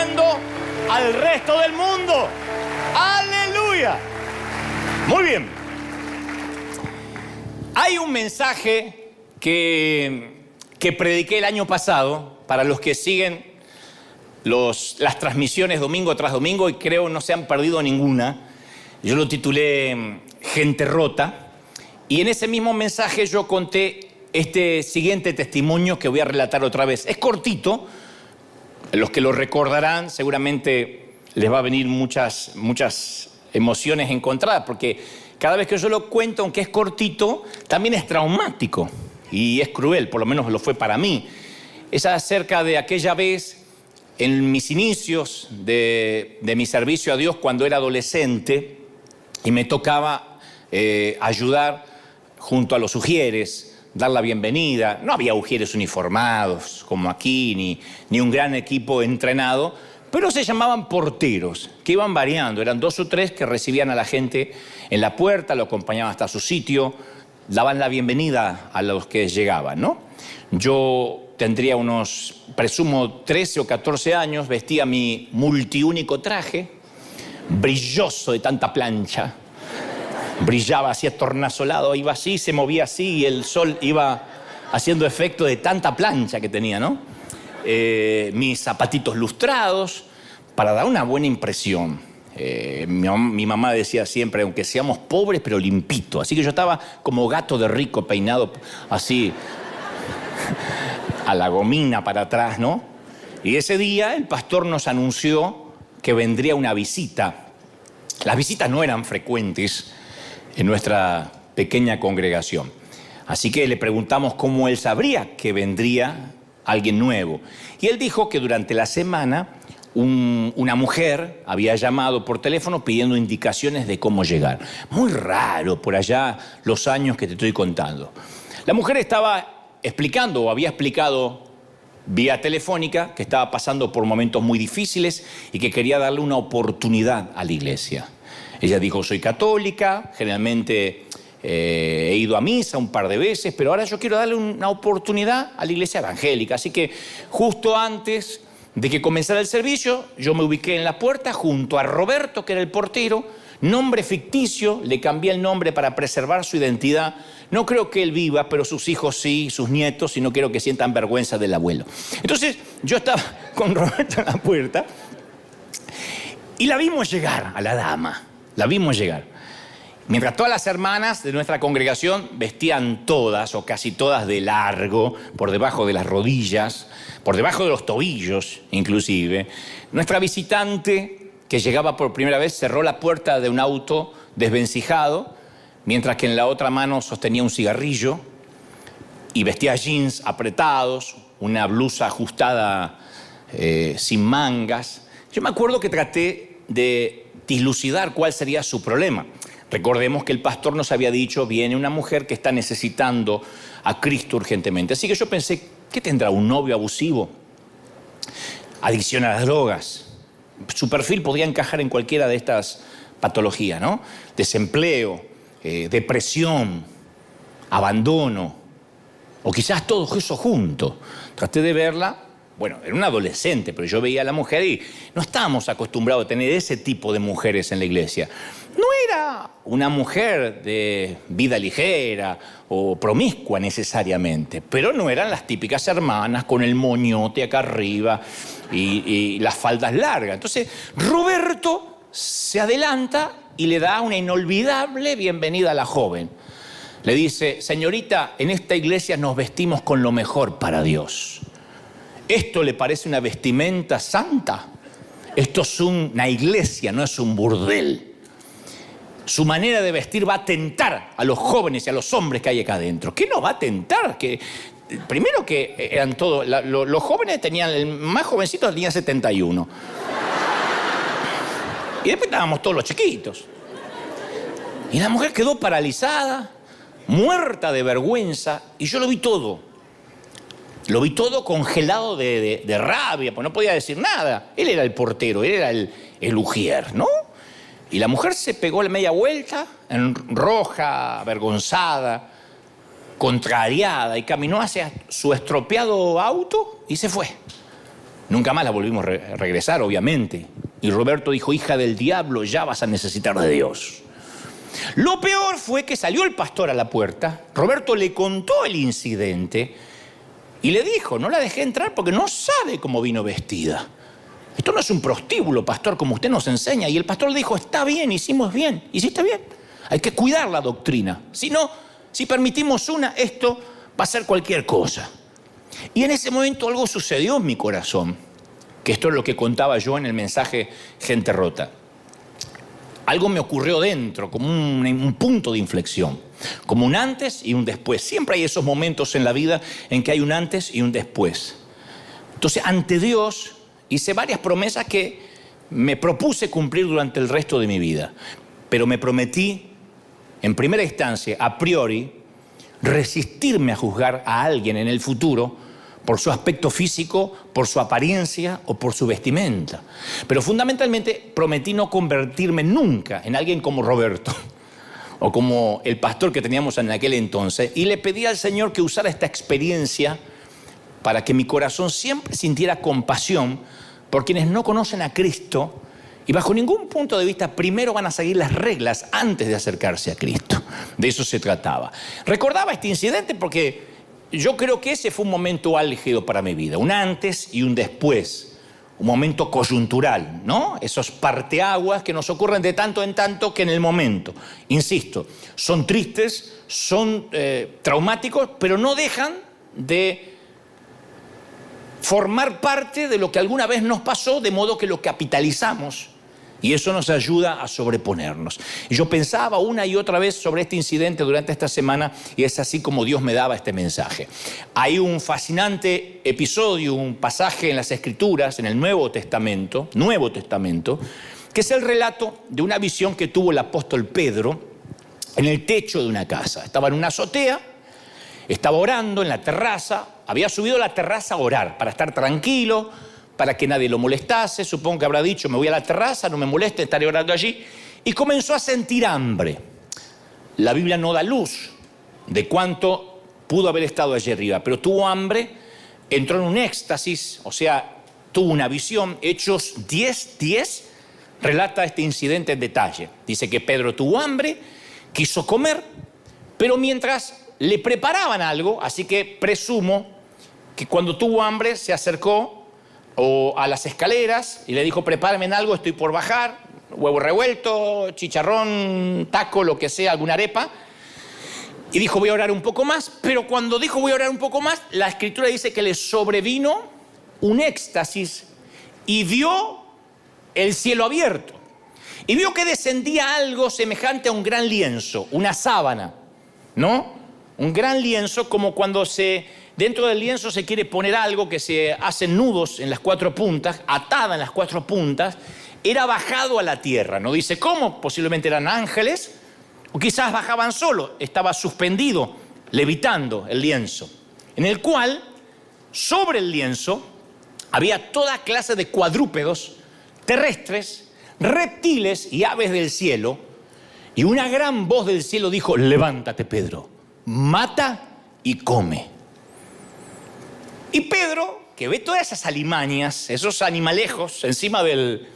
diciendo al resto del mundo. ¡Aleluya! Muy bien. Hay un mensaje que prediqué el año pasado para los que siguen las transmisiones domingo tras domingo y creo no se han perdido ninguna. Yo lo titulé Gente Rota y en ese mismo mensaje yo conté este siguiente testimonio que voy a relatar otra vez. Es cortito, los que lo recordarán seguramente les va a venir muchas emociones encontradas porque cada vez que yo lo cuento, aunque es cortito, también es traumático y es cruel, por lo menos lo fue para mí. Es acerca de aquella vez en mis inicios de mi servicio a Dios cuando era adolescente y me tocaba ayudar junto a los ujieres, dar la bienvenida. No había ujieres uniformados como aquí, ni un gran equipo entrenado, pero se llamaban porteros, que iban variando. Eran 2 o 3 que recibían a la gente en la puerta, lo acompañaban hasta su sitio, daban la bienvenida a los que llegaban, ¿no? Yo tendría unos, presumo, 13 o 14 años, vestía mi multiúnico traje, brilloso de tanta plancha, brillaba así atornasolado, iba así, se movía así y el sol iba haciendo efecto de tanta plancha que tenía, ¿no? Mis zapatitos lustrados, para dar una buena impresión. Mi mamá decía siempre, aunque seamos pobres, pero limpito. Así que yo estaba como gato de rico, peinado así a la gomina para atrás, ¿no? Y ese día el pastor nos anunció que vendría una visita. Las visitas no eran frecuentes en nuestra pequeña congregación. Así que le preguntamos cómo él sabría que vendría alguien nuevo. Y él dijo que durante la semana una mujer había llamado por teléfono pidiendo indicaciones de cómo llegar. Muy raro por allá los años que te estoy contando. La mujer estaba explicando o había explicado vía telefónica que estaba pasando por momentos muy difíciles y que quería darle una oportunidad a la iglesia. Ella dijo, soy católica, generalmente he ido a misa un par de veces, pero ahora yo quiero darle una oportunidad a la iglesia evangélica. Así que justo antes de que comenzara el servicio, yo me ubiqué en la puerta junto a Roberto, que era el portero, nombre ficticio, le cambié el nombre para preservar su identidad. No creo que él viva, pero sus hijos sí, sus nietos, y no quiero que sientan vergüenza del abuelo. Entonces, yo estaba con Roberto en la puerta y la vimos llegar a la dama, la vimos llegar. Mientras todas las hermanas de nuestra congregación vestían todas o casi todas de largo, por debajo de las rodillas, por debajo de los tobillos inclusive, nuestra visitante que llegaba por primera vez cerró la puerta de un auto desvencijado, mientras que en la otra mano sostenía un cigarrillo y vestía jeans apretados, una blusa ajustada sin mangas. Yo me acuerdo que traté de dilucidar cuál sería su problema. Recordemos que el pastor nos había dicho, viene una mujer que está necesitando a Cristo urgentemente. Así que yo pensé, ¿qué tendrá? ¿Un novio abusivo? ¿Adicción a las drogas? Su perfil podría encajar en cualquiera de estas patologías, ¿no? Desempleo, depresión, abandono, o quizás todo eso junto. Traté de verla. Bueno, era una adolescente, pero yo veía a la mujer y no estábamos acostumbrados a tener ese tipo de mujeres en la iglesia. No era una mujer de vida ligera o promiscua necesariamente, pero no eran las típicas hermanas con el moñote acá arriba y las faldas largas. Entonces, Roberto se adelanta y le da una inolvidable bienvenida a la joven. Le dice, señorita, en esta iglesia nos vestimos con lo mejor para Dios. ¿Esto le parece una vestimenta santa? Esto es una iglesia, no es un burdel. Su manera de vestir va a tentar a los jóvenes y a los hombres que hay acá adentro. ¿Qué nos va a tentar? Primero que eran todos, los jóvenes tenían, el más jovencito tenía 71. Y después estábamos todos los chiquitos. Y la mujer quedó paralizada, muerta de vergüenza, y yo lo vi todo. Lo vi todo congelado de rabia, pues no podía decir nada. Él era el portero, él era el ujier, ¿no? Y la mujer se pegó la media vuelta, en roja, avergonzada, contrariada, y caminó hacia su estropeado auto y se fue. Nunca más la volvimos a regresar, obviamente. Y Roberto dijo, hija del diablo, ya vas a necesitar de Dios. Lo peor fue que salió el pastor a la puerta, Roberto le contó el incidente y le dijo, no la dejé entrar porque no sabe cómo vino vestida. Esto no es un prostíbulo, pastor, como usted nos enseña. Y el pastor le dijo, está bien, hiciste bien. Hay que cuidar la doctrina. Si no, si permitimos esto va a ser cualquier cosa. Y en ese momento algo sucedió en mi corazón, que esto es lo que contaba yo en el mensaje Gente Rota. Algo me ocurrió dentro, como un punto de inflexión, como un antes y un después. Siempre hay esos momentos en la vida en que hay un antes y un después. Entonces, ante Dios hice varias promesas que me propuse cumplir durante el resto de mi vida. Pero me prometí, en primera instancia, a priori, resistirme a juzgar a alguien en el futuro por su aspecto físico, por su apariencia o por su vestimenta. Pero fundamentalmente prometí no convertirme nunca en alguien como Roberto o como el pastor que teníamos en aquel entonces, y le pedí al Señor que usara esta experiencia para que mi corazón siempre sintiera compasión por quienes no conocen a Cristo y bajo ningún punto de vista primero van a seguir las reglas antes de acercarse a Cristo. De eso se trataba. Recordaba este incidente porque yo creo que ese fue un momento álgido para mi vida, un antes y un después, un momento coyuntural, ¿no? Esos parteaguas que nos ocurren de tanto en tanto que en el momento, insisto, son tristes, son traumáticos, pero no dejan de formar parte de lo que alguna vez nos pasó, de modo que lo capitalizamos y eso nos ayuda a sobreponernos. Y yo pensaba una y otra vez sobre este incidente durante esta semana y es así como Dios me daba este mensaje. Hay un fascinante episodio, un pasaje en las Escrituras, en el Nuevo Testamento, que es el relato de una visión que tuvo el apóstol Pedro en el techo de una casa. Estaba en una azotea, estaba orando en la terraza, había subido a la terraza a orar para estar tranquilo, para que nadie lo molestase. Supongo que habrá dicho, me voy a la terraza, no me moleste, estaré orando allí. Y comenzó a sentir hambre. La Biblia no da luz de cuánto pudo haber estado allí arriba, pero tuvo hambre, entró en un éxtasis, o sea, tuvo una visión. Hechos 10:10 relata este incidente en detalle. Dice que Pedro tuvo hambre, quiso comer, pero mientras le preparaban algo, así que presumo que cuando tuvo hambre se acercó a las escaleras y le dijo, prepárame algo, estoy por bajar, huevo revuelto, chicharrón, taco, lo que sea, alguna arepa. Y dijo, voy a orar un poco más, pero cuando dijo voy a orar un poco más, la Escritura dice que le sobrevino un éxtasis y vio el cielo abierto. Y vio que descendía algo semejante a un gran lienzo, una sábana, ¿no? Un gran lienzo, como cuando dentro del lienzo se quiere poner algo que se hacen nudos en las 4 puntas, atada en las 4 puntas, era bajado a la tierra. No dice cómo, posiblemente eran ángeles, o quizás bajaban solo, estaba suspendido, levitando el lienzo, en el cual, sobre el lienzo, había toda clase de cuadrúpedos, terrestres, reptiles y aves del cielo, y una gran voz del cielo dijo, levántate, Pedro, mata y come. Y Pedro, que ve todas esas alimañas, esos animalejos encima del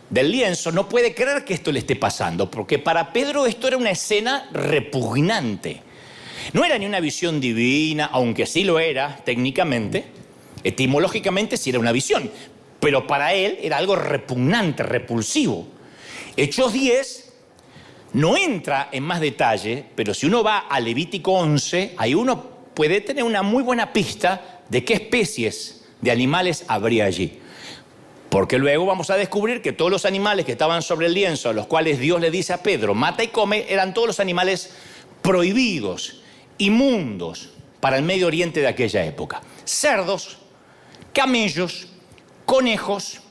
lienzo, no puede creer que esto le esté pasando, porque para Pedro esto era una escena repugnante. No era ni una visión divina, aunque sí lo era técnicamente, etimológicamente sí era una visión, pero para él era algo repugnante, repulsivo. Hechos 10 no entra en más detalle, pero si uno va a Levítico 11, ahí uno puede tener una muy buena pista de qué especies de animales habría allí. Porque luego vamos a descubrir que todos los animales que estaban sobre el lienzo, a los cuales Dios le dice a Pedro, mata y come, eran todos los animales prohibidos, inmundos para el Medio Oriente de aquella época. Cerdos, camellos, conejos,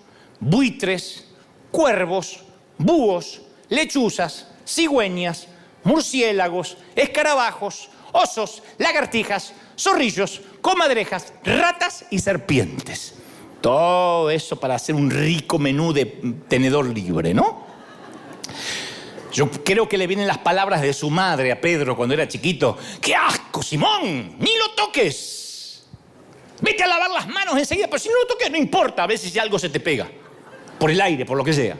buitres, cuervos, búhos, lechuzas, cigüeñas, murciélagos, escarabajos, osos, lagartijas, zorrillos, comadrejas, ratas y serpientes. Todo eso para hacer un rico menú de tenedor libre, ¿no? Yo creo que le vienen las palabras de su madre a Pedro cuando era chiquito. ¡Qué asco, Simón! ¡Ni lo toques! Vete a lavar las manos enseguida, pero si no lo toques no importa, a veces si algo se te pega. Por el aire, por lo que sea.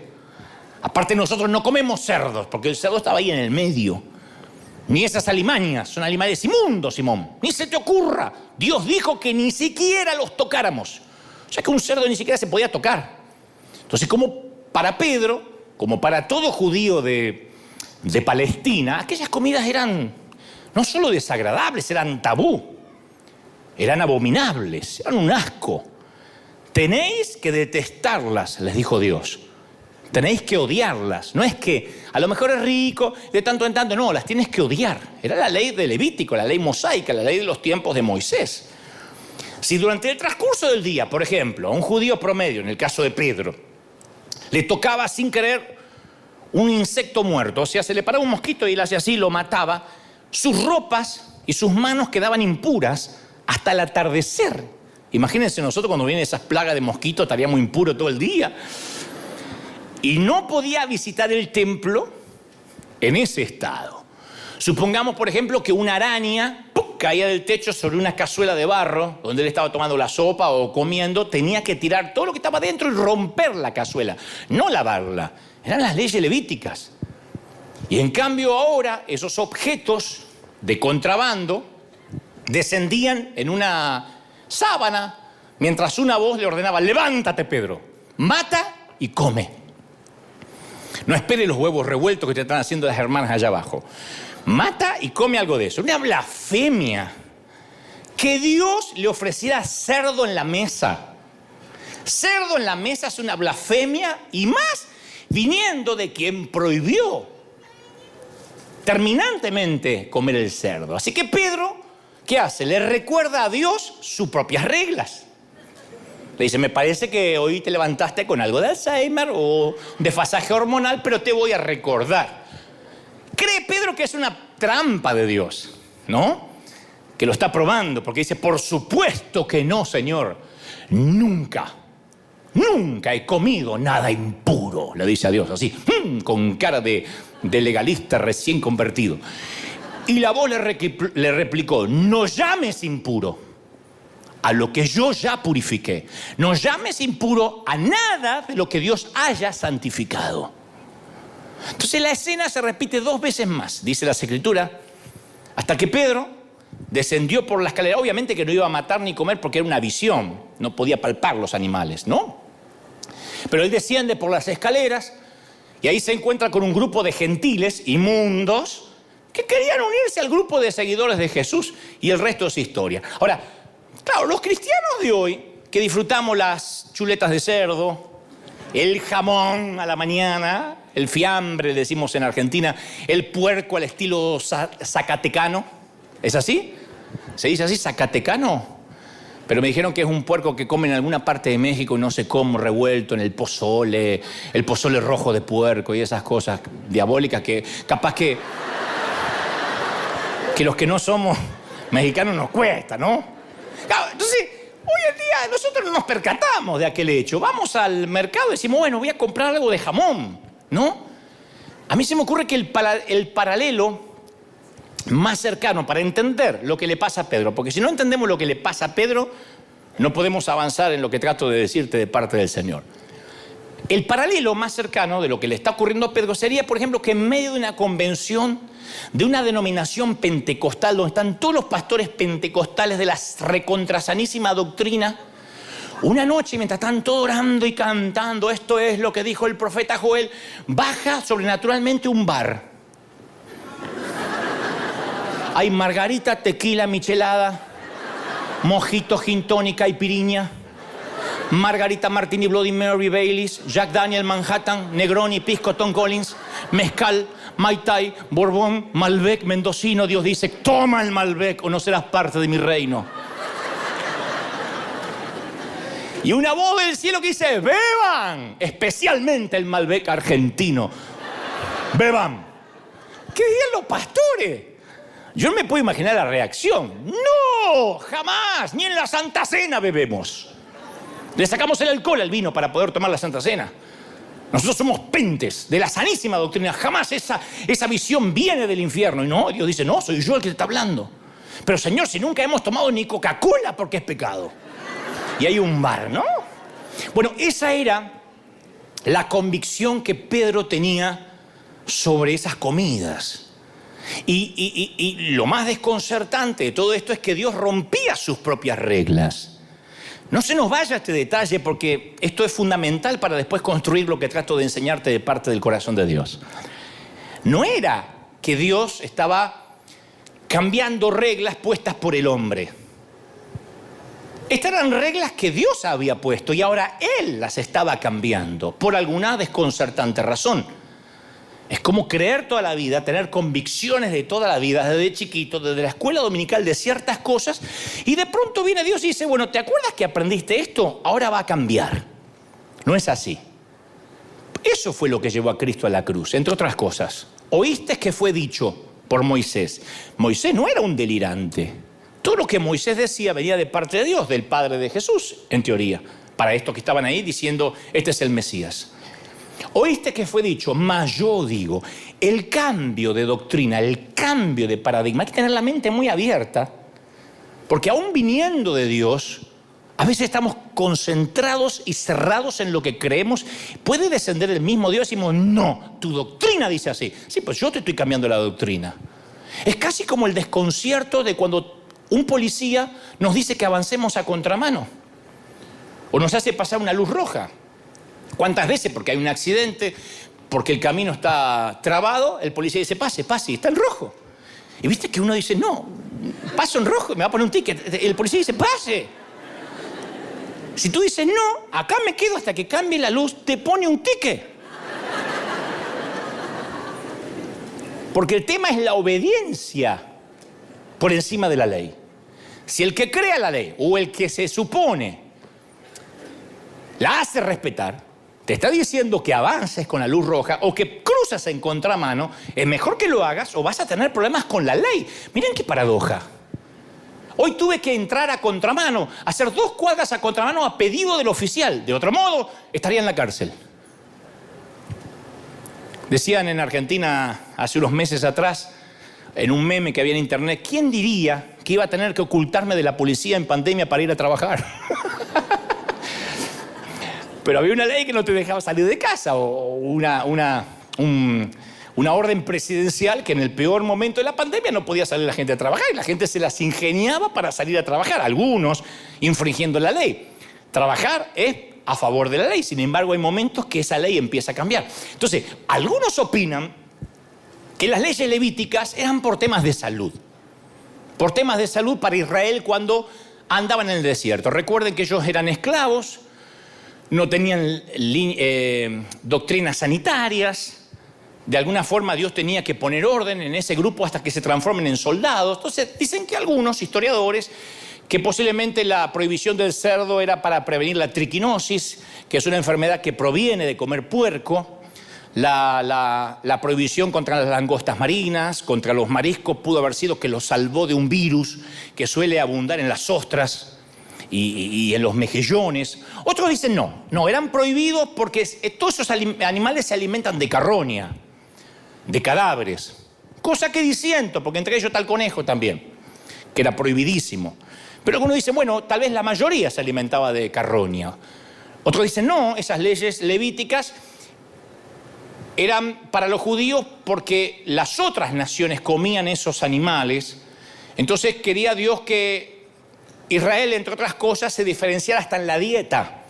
Aparte nosotros no comemos cerdos, porque el cerdo estaba ahí en el medio. Ni esas alimañas, son animales inmundos, Simón. Ni se te ocurra. Dios dijo que ni siquiera los tocáramos. O sea que un cerdo ni siquiera se podía tocar. Entonces, como para Pedro, como para todo judío de Palestina, aquellas comidas eran no solo desagradables, eran tabú. Eran abominables, eran un asco. Tenéis que detestarlas, les dijo Dios. Tenéis que odiarlas. No es que a lo mejor es rico, de tanto en tanto. No, las tienes que odiar. Era la ley de Levítico, la ley mosaica, la ley de los tiempos de Moisés. Si durante el transcurso del día, por ejemplo, a un judío promedio, en el caso de Pedro, le tocaba sin querer un insecto muerto, o sea, se le paraba un mosquito y él hacía así, lo mataba, sus ropas y sus manos quedaban impuras hasta el atardecer. Imagínense nosotros cuando vienen esas plagas de mosquitos, estaríamos impuros todo el día. Y no podía visitar el templo en ese estado. Supongamos, por ejemplo, que una araña caía del techo sobre una cazuela de barro, donde él estaba tomando la sopa o comiendo, tenía que tirar todo lo que estaba dentro y romper la cazuela, no lavarla. Eran las leyes levíticas. Y en cambio ahora, esos objetos de contrabando descendían en una sábana, mientras una voz le ordenaba: levántate, Pedro, mata y come. No espere los huevos revueltos que te están haciendo las hermanas allá abajo. Mata y come algo de eso. Una blasfemia. Que Dios le ofreciera cerdo en la mesa. Cerdo en la mesa es una blasfemia, y más viniendo de quien prohibió terminantemente comer el cerdo. Así que Pedro, ¿qué hace? Le recuerda a Dios sus propias reglas. Le dice: me parece que hoy te levantaste con algo de Alzheimer o desfasaje hormonal, pero te voy a recordar. Cree Pedro que es una trampa de Dios, ¿no? Que lo está probando, porque dice: por supuesto que no, Señor. Nunca he comido nada impuro, le dice a Dios, así, con cara de legalista recién convertido. Y la voz le replicó: no llames impuro a lo que yo ya purifiqué. No llames impuro a nada de lo que Dios haya santificado. Entonces la escena se repite 2 veces más, dice la Escritura, hasta que Pedro descendió por la escalera. Obviamente que no iba a matar ni comer porque era una visión, no podía palpar los animales, ¿no? Pero él desciende por las escaleras y ahí se encuentra con un grupo de gentiles inmundos que querían unirse al grupo de seguidores de Jesús, y el resto es historia. Ahora, claro, los cristianos de hoy, que disfrutamos las chuletas de cerdo, el jamón a la mañana, el fiambre, le decimos en Argentina, el puerco al estilo zacatecano. ¿Es así? ¿Se dice así, zacatecano? Pero me dijeron que es un puerco que comen en alguna parte de México y no sé cómo, revuelto en el pozole rojo de puerco y esas cosas diabólicas que capaz que los que no somos mexicanos nos cuesta, ¿no? Claro, entonces, hoy en día nosotros no nos percatamos de aquel hecho. Vamos al mercado y decimos: bueno, voy a comprar algo de jamón, ¿no? A mí se me ocurre que el paralelo más cercano para entender lo que le pasa a Pedro, porque si no entendemos lo que le pasa a Pedro, no podemos avanzar en lo que trato de decirte de parte del Señor. El paralelo más cercano de lo que le está ocurriendo a Pedro sería, por ejemplo, que en medio de una convención, de una denominación pentecostal, donde están todos los pastores pentecostales de la recontrasanísima doctrina, una noche, mientras están todos orando y cantando, esto es lo que dijo el profeta Joel, baja sobrenaturalmente un bar. Hay margarita, tequila, michelada, mojito, gin tonic, caipirinha, margarita, martini, Bloody Mary, Baileys, Jack Daniel, Manhattan, Negroni, Pisco, Tom Collins, mezcal, Mai Tai, Borbón, Malbec, mendocino. Dios dice: toma el Malbec o no serás parte de mi reino. Y una voz del cielo que dice: beban, especialmente el Malbec argentino. Beban. ¿Qué dirían los pastores? Yo no me puedo imaginar la reacción. ¡No! ¡Jamás! Ni en la Santa Cena bebemos. Le sacamos el alcohol al vino para poder tomar la Santa Cena. Nosotros somos pentes de la sanísima doctrina. Jamás esa visión viene del infierno. Y no, Dios dice: no, soy yo el que te está hablando. Pero Señor, si nunca hemos tomado ni Coca-Cola, porque es pecado. y hay un mar, ¿no? Bueno, esa era la convicción que Pedro tenía sobre esas comidas. Y lo más desconcertante de todo esto es que Dios rompía sus propias reglas. No se nos vaya este detalle porque esto es fundamental para después construir lo que trato de enseñarte de parte del corazón de Dios. No era que Dios estaba cambiando reglas puestas por el hombre. Estas eran reglas que Dios había puesto y ahora Él las estaba cambiando por alguna desconcertante razón. Es como creer toda la vida, tener convicciones de toda la vida, desde chiquito, desde la escuela dominical, de ciertas cosas, y de pronto viene Dios y dice, bueno, ¿te acuerdas que aprendiste esto? Ahora va a cambiar. No es así. Eso fue lo que llevó a Cristo a la cruz, entre otras cosas. Oíste que fue dicho por Moisés. Moisés no era un delirante. Todo lo que Moisés decía venía de parte de Dios, del Padre de Jesús, en teoría. Para estos que estaban ahí diciendo, este es el Mesías. Oíste que fue dicho, mas yo digo, el cambio de doctrina, el cambio de paradigma, hay que tener la mente muy abierta, porque aún viniendo de Dios, a veces estamos concentrados y cerrados en lo que creemos. Puede descender el mismo Dios y decimos, no, tu doctrina dice así. Sí, pues yo te estoy cambiando la doctrina. Es casi como el desconcierto de cuando un policía nos dice que avancemos a contramano o nos hace pasar una luz roja. ¿Cuántas veces? Porque hay un accidente, porque el camino está trabado, el policía dice, pase, pase, y está en rojo. Y viste que uno dice, no, paso en rojo, me va a poner un ticket. El policía dice, pase. Si tú dices, no, acá me quedo hasta que cambie la luz, te pone un ticket. Porque el tema es la obediencia por encima de la ley. Si el que crea la ley o el que se supone la hace respetar, te está diciendo que avances con la luz roja o que cruzas en contramano, es mejor que lo hagas o vas a tener problemas con la ley. Miren qué paradoja. Hoy tuve que entrar a contramano, hacer 2 cuadras a contramano a pedido del oficial. De otro modo, estaría en la cárcel. Decían en Argentina hace unos meses atrás, en un meme que había en internet, ¿quién diría que iba a tener que ocultarme de la policía en pandemia para ir a trabajar? Pero había una ley que no te dejaba salir de casa o una orden presidencial que en el peor momento de la pandemia no podía salir la gente a trabajar y la gente se las ingeniaba para salir a trabajar, algunos infringiendo la ley. Trabajar es a favor de la ley, sin embargo hay momentos que esa ley empieza a cambiar. Entonces, algunos opinan que las leyes levíticas eran por temas de salud. Por temas de salud para Israel cuando andaban en el desierto. Recuerden que ellos eran esclavos, no tenían doctrinas sanitarias. De alguna forma Dios tenía que poner orden en ese grupo hasta que se transformen en soldados. Entonces dicen que algunos historiadores que posiblemente la prohibición del cerdo era para prevenir la triquinosis, que es una enfermedad que proviene de comer puerco. La prohibición contra las langostas marinas, contra los mariscos, pudo haber sido que los salvó de un virus que suele abundar en las ostras y en los mejillones. Otros dicen no, eran prohibidos porque todos esos animales se alimentan de carroña, de cadáveres. Cosa que disiento, porque entre ellos está el conejo también, que era prohibidísimo. Pero algunos dicen, bueno, tal vez la mayoría se alimentaba de carroña. Otros dicen, no, esas leyes levíticas eran para los judíos porque las otras naciones comían esos animales. Entonces quería Dios que Israel, entre otras cosas, se diferenciara hasta en la dieta,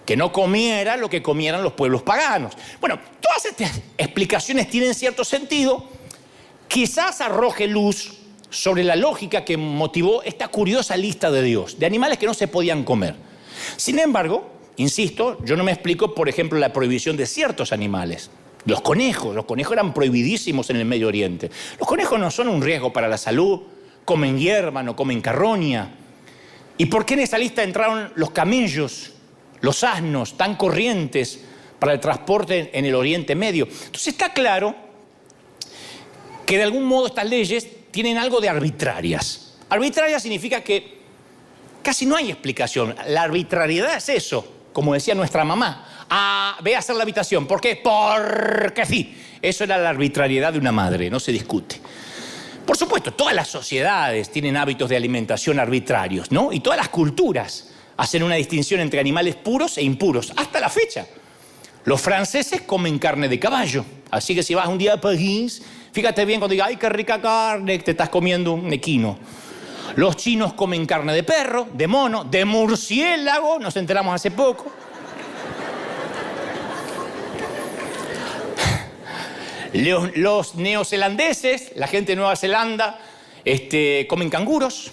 que no comiera lo que comieran los pueblos paganos. Bueno, todas estas explicaciones tienen cierto sentido. Quizás arroje luz sobre la lógica que motivó esta curiosa lista de Dios, de animales que no se podían comer. Sin embargo, insisto, yo no me explico, por ejemplo, la prohibición de ciertos animales. Los conejos eran prohibidísimos en el Medio Oriente. Los conejos no son un riesgo para la salud, comen hierba, no comen carroña. ¿Y por qué en esa lista entraron los camellos, los asnos, tan corrientes para el transporte en el Oriente Medio? Entonces está claro que de algún modo estas leyes tienen algo de arbitrarias. Arbitraria significa que casi no hay explicación. La arbitrariedad es eso, como decía nuestra mamá. Ve a hacer la habitación. ¿Por qué? Porque sí. Eso era la arbitrariedad de una madre, no se discute. Por supuesto, todas las sociedades tienen hábitos de alimentación arbitrarios, ¿no? Y todas las culturas hacen una distinción entre animales puros e impuros, hasta la fecha. Los franceses comen carne de caballo, así que si vas un día a París, fíjate bien cuando digas, ¡ay, qué rica carne! Te estás comiendo un equino. Los chinos comen carne de perro, de mono, de murciélago, nos enteramos hace poco. Los neozelandeses, la gente de Nueva Zelanda, comen canguros.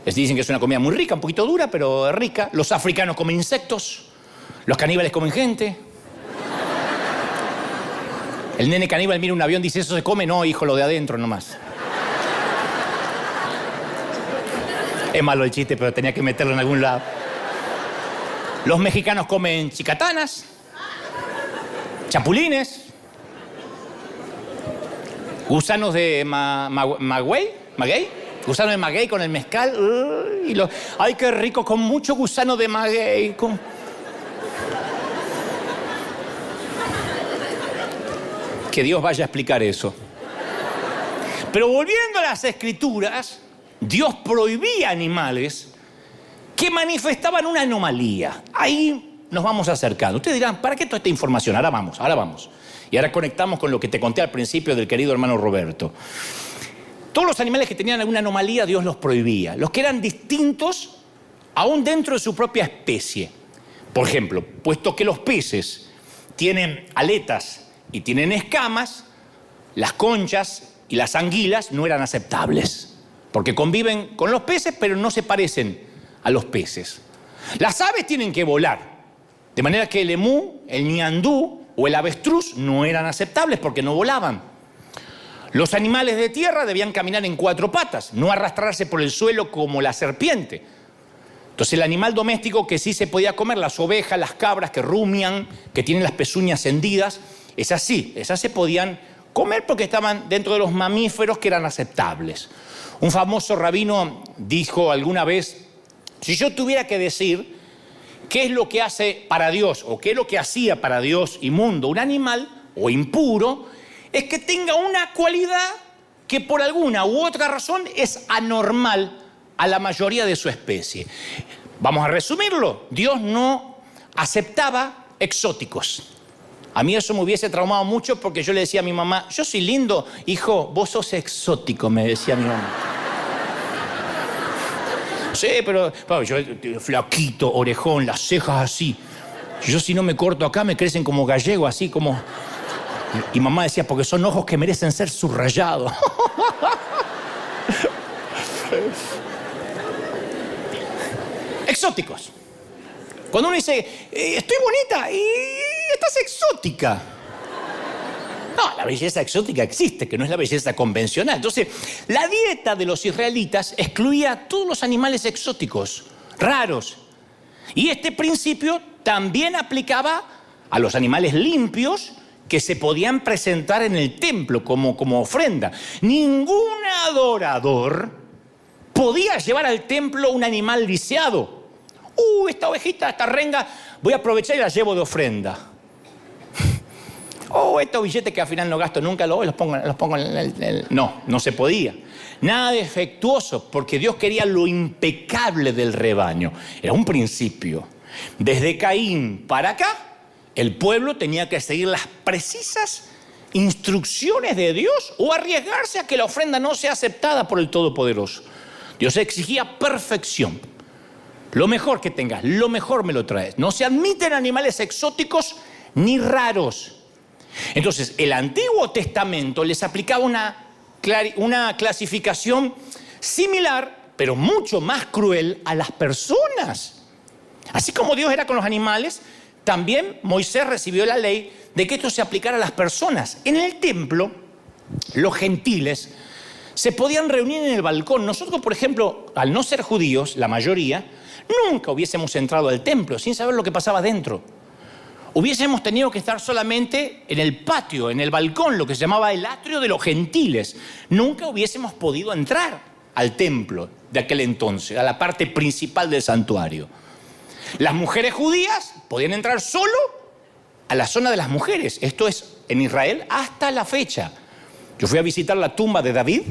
Les dicen que es una comida muy rica, un poquito dura, pero rica. Los africanos comen insectos. Los caníbales comen gente. El nene caníbal mira un avión y dice, ¿eso se come? No, hijo, lo de adentro nomás. Es malo el chiste, pero tenía que meterlo en algún lado. Los mexicanos comen chicatanas, chapulines, gusanos de maguey, gusano de maguey con el mezcal. ¡Ay, qué rico! Con mucho gusano de maguey. Que Dios vaya a explicar eso. Pero volviendo a las Escrituras, Dios prohibía animales que manifestaban una anomalía. Ahí nos vamos acercando. Ustedes dirán, ¿para qué toda esta información? Ahora vamos. Y ahora conectamos con lo que te conté al principio del querido hermano Roberto. Todos los animales que tenían alguna anomalía, Dios los prohibía. Los que eran distintos, aún dentro de su propia especie. Por ejemplo, puesto que los peces tienen aletas y tienen escamas, las conchas y las anguilas no eran aceptables. Porque conviven con los peces, pero no se parecen a los peces. Las aves tienen que volar. De manera que el emú, el ñandú o el avestruz no eran aceptables porque no volaban. Los animales de tierra debían caminar en 4 patas, no arrastrarse por el suelo como la serpiente. Entonces el animal doméstico que sí se podía comer, las ovejas, las cabras que rumian, que tienen las pezuñas hendidas, esas se podían comer porque estaban dentro de los mamíferos que eran aceptables. Un famoso rabino dijo alguna vez, si yo tuviera que decir qué es lo que hace para Dios o qué es lo que hacía para Dios inmundo un animal o impuro, es que tenga una cualidad que por alguna u otra razón es anormal a la mayoría de su especie. Vamos a resumirlo. Dios no aceptaba exóticos. A mí eso me hubiese traumado mucho porque yo le decía a mi mamá, yo soy lindo, hijo, vos sos exótico, me decía mi mamá. Sí, pero yo flaquito, orejón, las cejas así. Yo si no me corto acá me crecen como gallego, así como... Y mamá decía, porque son ojos que merecen ser subrayados. Exóticos. Cuando uno dice, estoy bonita y estás exótica. No, la belleza exótica existe, que no es la belleza convencional. Entonces, la dieta de los israelitas excluía a todos los animales exóticos, raros. Y este principio también aplicaba a los animales limpios que se podían presentar en el templo como ofrenda. Ningún adorador podía llevar al templo un animal lisiado. Esta ovejita, esta renga, voy a aprovechar y la llevo de ofrenda. Estos billetes que al final no gasto nunca, los pongo en el... No se podía. Nada defectuoso, porque Dios quería lo impecable del rebaño. Era un principio. Desde Caín para acá, el pueblo tenía que seguir las precisas instrucciones de Dios o arriesgarse a que la ofrenda no sea aceptada por el Todopoderoso. Dios exigía perfección. Lo mejor que tengas, lo mejor me lo traes. No se admiten animales exóticos ni raros. Entonces, el Antiguo Testamento les aplicaba una clasificación similar, pero mucho más cruel a las personas. Así como Dios era con los animales, también Moisés recibió la ley de que esto se aplicara a las personas. En el templo, los gentiles se podían reunir en el balcón. Nosotros, por ejemplo, al no ser judíos, la mayoría, nunca hubiésemos entrado al templo sin saber lo que pasaba dentro. Hubiésemos tenido que estar solamente en el patio, en el balcón, lo que se llamaba el atrio de los gentiles. Nunca hubiésemos podido entrar al templo de aquel entonces, a la parte principal del santuario. Las mujeres judías podían entrar solo a la zona de las mujeres. Esto es en Israel hasta la fecha. Yo fui a visitar la tumba de David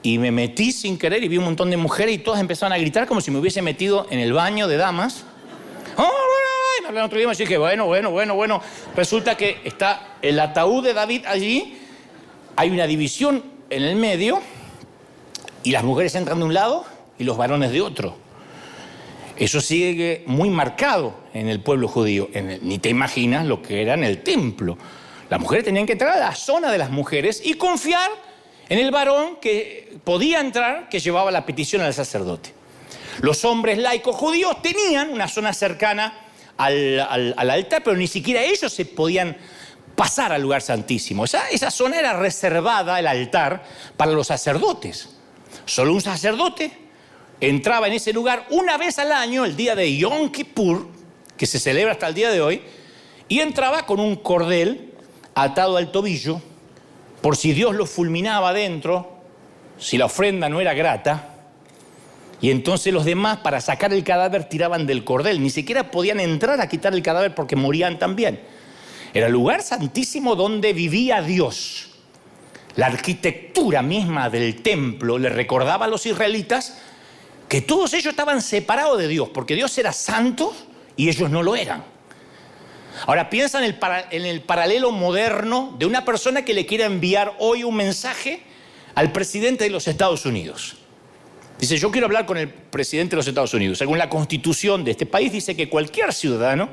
y me metí sin querer y vi un montón de mujeres y todas empezaron a gritar como si me hubiese metido en el baño de damas. ¡Oh, y me hablaron otro idioma! Y dije, bueno. Resulta que está el ataúd de David allí, hay una división en el medio y las mujeres entran de un lado y los varones de otro. Eso sigue muy marcado en el pueblo judío. Ni te imaginas lo que era en el templo. Las mujeres tenían que entrar a la zona de las mujeres y confiar en el varón que podía entrar, que llevaba la petición al sacerdote. Los hombres laicos judíos tenían una zona cercana al altar, pero ni siquiera ellos se podían pasar al lugar santísimo. Esa zona era reservada, el altar, para los sacerdotes. Solo un sacerdote entraba en ese lugar una vez al año, el día de Yom Kippur, que se celebra hasta el día de hoy, y entraba con un cordel atado al tobillo, por si Dios lo fulminaba adentro, si la ofrenda no era grata, y entonces los demás, para sacar el cadáver, tiraban del cordel. Ni siquiera podían entrar a quitar el cadáver porque morían también. Era el lugar santísimo donde vivía Dios. La arquitectura misma del templo le recordaba a los israelitas que todos ellos estaban separados de Dios, porque Dios era santo y ellos no lo eran. Ahora piensa en el paralelo moderno de una persona que le quiera enviar hoy un mensaje al presidente de los Estados Unidos. Dice, yo quiero hablar con el presidente de los Estados Unidos. Según la constitución de este país, dice que cualquier ciudadano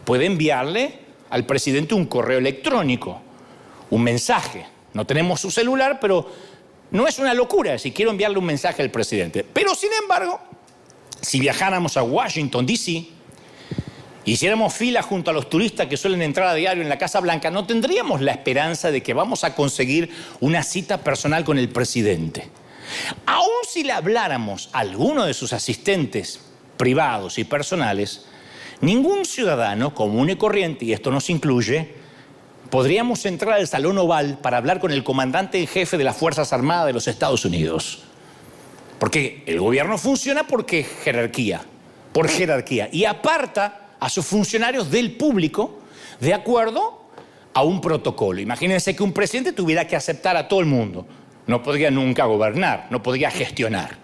puede enviarle al presidente un correo electrónico, un mensaje. No tenemos su celular, pero no es una locura si quiero enviarle un mensaje al presidente. Pero, sin embargo, si viajáramos a Washington, D.C., hiciéramos fila junto a los turistas que suelen entrar a diario en la Casa Blanca, no tendríamos la esperanza de que vamos a conseguir una cita personal con el presidente. Aún si le habláramos a alguno de sus asistentes privados y personales, ningún ciudadano común y corriente, y esto nos incluye, podríamos entrar al Salón Oval para hablar con el comandante en jefe de las Fuerzas Armadas de los Estados Unidos. Porque el gobierno funciona por jerarquía, y aparta a sus funcionarios del público de acuerdo a un protocolo. Imagínense que un presidente tuviera que aceptar a todo el mundo. No podría nunca gobernar, no podría gestionar.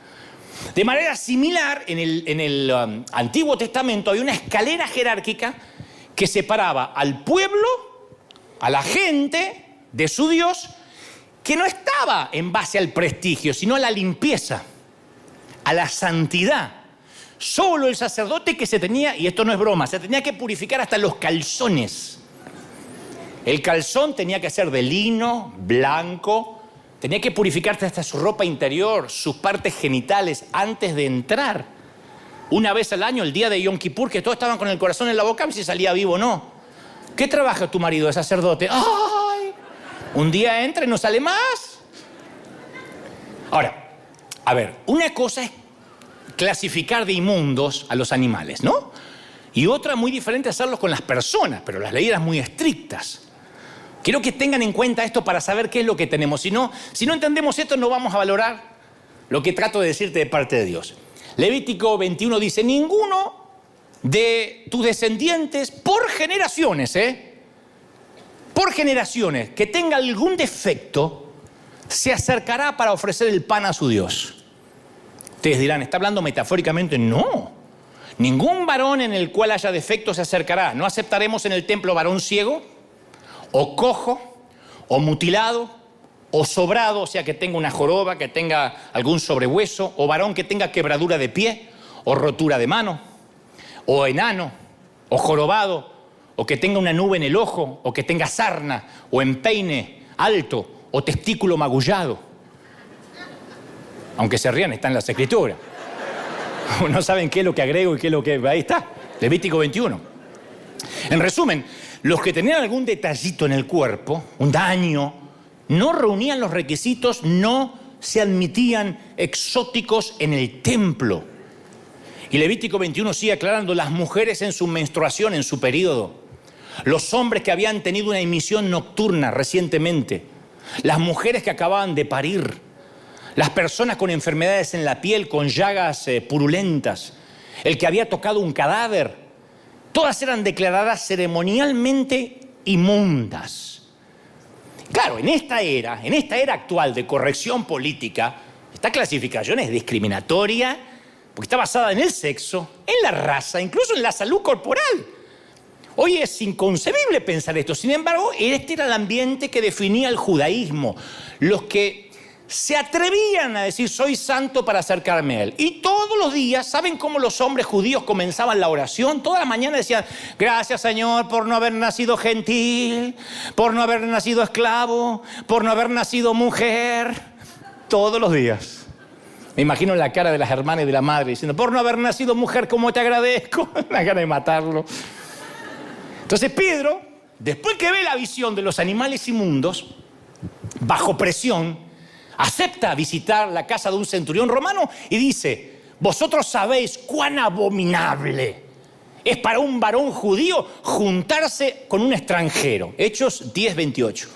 De manera similar, en el Antiguo Testamento había una escalera jerárquica que separaba al pueblo, a la gente de su Dios, que no estaba en base al prestigio, sino a la limpieza, a la santidad. Solo el sacerdote que se tenía, y esto no es broma, se tenía que purificar hasta los calzones. El calzón tenía que ser de lino, blanco, tenía que purificarse hasta su ropa interior, sus partes genitales, antes de entrar. Una vez al año, el día de Yom Kippur, que todos estaban con el corazón en la boca, si salía vivo o no. ¿Qué trabaja tu marido de sacerdote? ¡Ay! Un día entra y no sale más. Ahora, a ver, una cosa es clasificar de inmundos a los animales, ¿no? Y otra muy diferente hacerlo con las personas, pero las leyes eran muy estrictas. Quiero que tengan en cuenta esto para saber qué es lo que tenemos. Si no entendemos esto, no vamos a valorar lo que trato de decirte de parte de Dios. Levítico 21 dice, ninguno de tus descendientes por generaciones, por generaciones, que tenga algún defecto, se acercará para ofrecer el pan a su Dios. Ustedes dirán, ¿está hablando metafóricamente? No. Ningún varón en el cual haya defecto se acercará. No aceptaremos en el templo varón ciego, o cojo, o mutilado, o sobrado, o sea, que tenga una joroba, que tenga algún sobrehueso, o varón que tenga quebradura de pie, o rotura de mano, o enano, o jorobado, o que tenga una nube en el ojo, o que tenga sarna, o empeine alto, o testículo magullado. Aunque se rían, está en las Escrituras. No saben qué es lo que agrego y qué es lo que... Ahí está, Levítico 21. En resumen, los que tenían algún detallito en el cuerpo, un daño, no reunían los requisitos, no se admitían exóticos en el templo. Y Levítico 21 sigue aclarando, las mujeres en su menstruación, en su periodo, los hombres que habían tenido una emisión nocturna recientemente, las mujeres que acababan de parir, las personas con enfermedades en la piel, con llagas purulentas, el que había tocado un cadáver, todas eran declaradas ceremonialmente inmundas. Claro, en esta era actual de corrección política, Esta clasificación es discriminatoria porque está basada en el sexo, en la raza, incluso en la salud corporal. Hoy es inconcebible pensar esto. Sin embargo, este era el ambiente que definía el judaísmo. Los que se atrevían a decir, soy santo para acercarme a él. Y todos los días, ¿saben cómo los hombres judíos comenzaban la oración? Toda la mañana decían, gracias Señor por no haber nacido gentil, por no haber nacido esclavo, por no haber nacido mujer. Todos los días. Me imagino la cara de las hermanas y de la madre diciendo, por no haber nacido mujer, ¿cómo te agradezco? La gana de matarlo. Entonces Pedro, después que ve la visión de los animales inmundos, bajo presión, acepta visitar la casa de un centurión romano y dice, vosotros sabéis cuán abominable es para un varón judío juntarse con un extranjero. Hechos 10:28.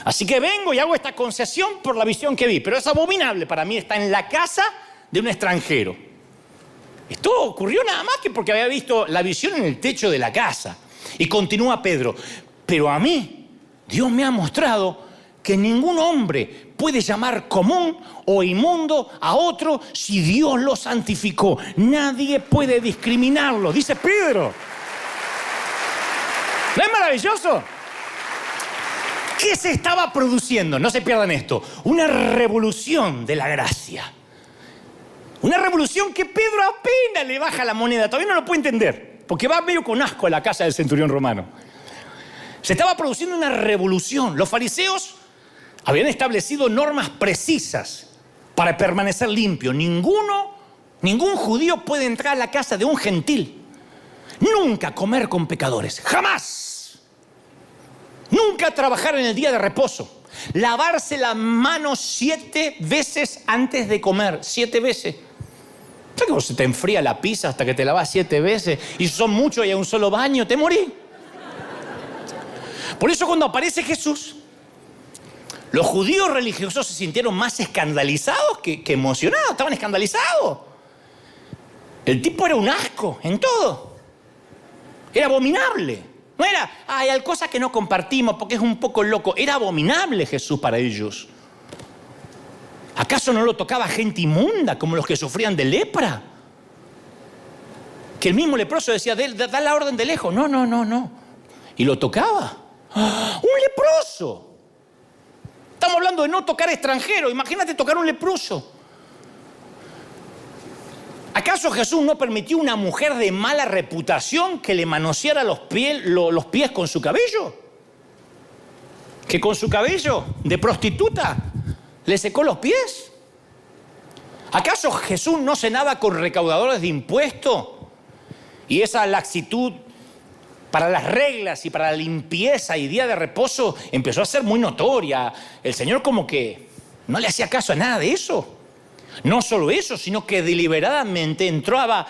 Así que vengo y hago esta concesión por la visión que vi, pero es abominable para mí estar en la casa de un extranjero. Esto ocurrió nada más que porque había visto la visión en el techo de la casa. Y continúa Pedro, pero a mí Dios me ha mostrado que ningún hombre puede llamar común o inmundo a otro si Dios lo santificó. Nadie puede discriminarlo, dice Pedro. ¿No es maravilloso? ¿Qué se estaba produciendo? No se pierdan esto. Una revolución de la gracia. Una revolución que Pedro apenas le baja la moneda. Todavía no lo puede entender, porque va medio con asco a la casa del centurión romano. Se estaba produciendo una revolución. Los fariseos habían establecido normas precisas para permanecer limpio. Ningún judío puede entrar a la casa de un gentil. Nunca comer con pecadores. ¡Jamás! Nunca trabajar en el día de reposo. Lavarse las manos 7 veces antes de comer. 7 veces. ¿Sabes cómo se te enfría la pizza hasta que te lavas 7 veces? Y son muchos y hay un solo baño, te morí. Por eso cuando aparece Jesús, los judíos religiosos se sintieron más escandalizados que emocionados. Estaban escandalizados. El tipo era un asco en todo. Era abominable. No era, hay cosas que no compartimos porque es un poco loco. Era abominable Jesús para ellos. ¿Acaso no lo tocaba gente inmunda como los que sufrían de lepra? Que el mismo leproso decía, da la orden de lejos. No. Y lo tocaba. ¡Un leproso! Estamos hablando de no tocar extranjeros. Imagínate tocar un leproso. ¿Acaso Jesús no permitió a una mujer de mala reputación que le manoseara los pies con su cabello? ¿Que con su cabello de prostituta le secó los pies? ¿Acaso Jesús no cenaba con recaudadores de impuestos? Y esa laxitud para las reglas y para la limpieza y día de reposo empezó a ser muy notoria. El Señor como que no le hacía caso a nada de eso. No solo eso, sino que deliberadamente entraba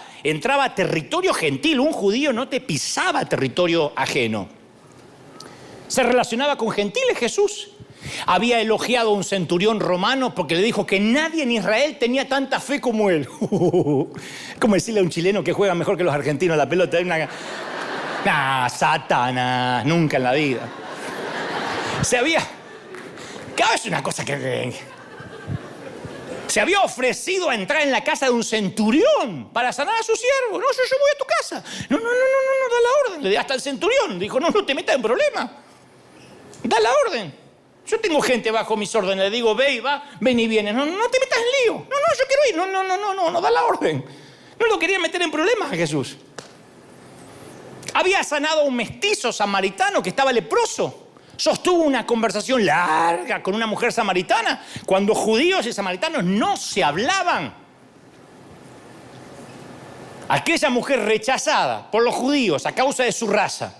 a territorio gentil. Un judío no te pisaba territorio ajeno. Se relacionaba con gentiles Jesús. Había elogiado a un centurión romano porque le dijo que nadie en Israel tenía tanta fe como él. Como decirle a un chileno que juega mejor que los argentinos la pelota. Satanás, nunca en la vida. Cada vez una cosa que... Se había ofrecido a entrar en la casa de un centurión para sanar a su siervo. No, yo voy a tu casa. No, da la orden. Hasta el centurión dijo, no te metas en problema. Da la orden. Yo tengo gente bajo mis órdenes. Le digo, ve y va, ven y viene. No te metas en lío. No, yo quiero ir. No, da la orden. No lo quería meter en problemas a Jesús. Había sanado a un mestizo samaritano que estaba leproso. Sostuvo una conversación larga con una mujer samaritana cuando judíos y samaritanos no se hablaban. Aquella mujer rechazada por los judíos a causa de su raza,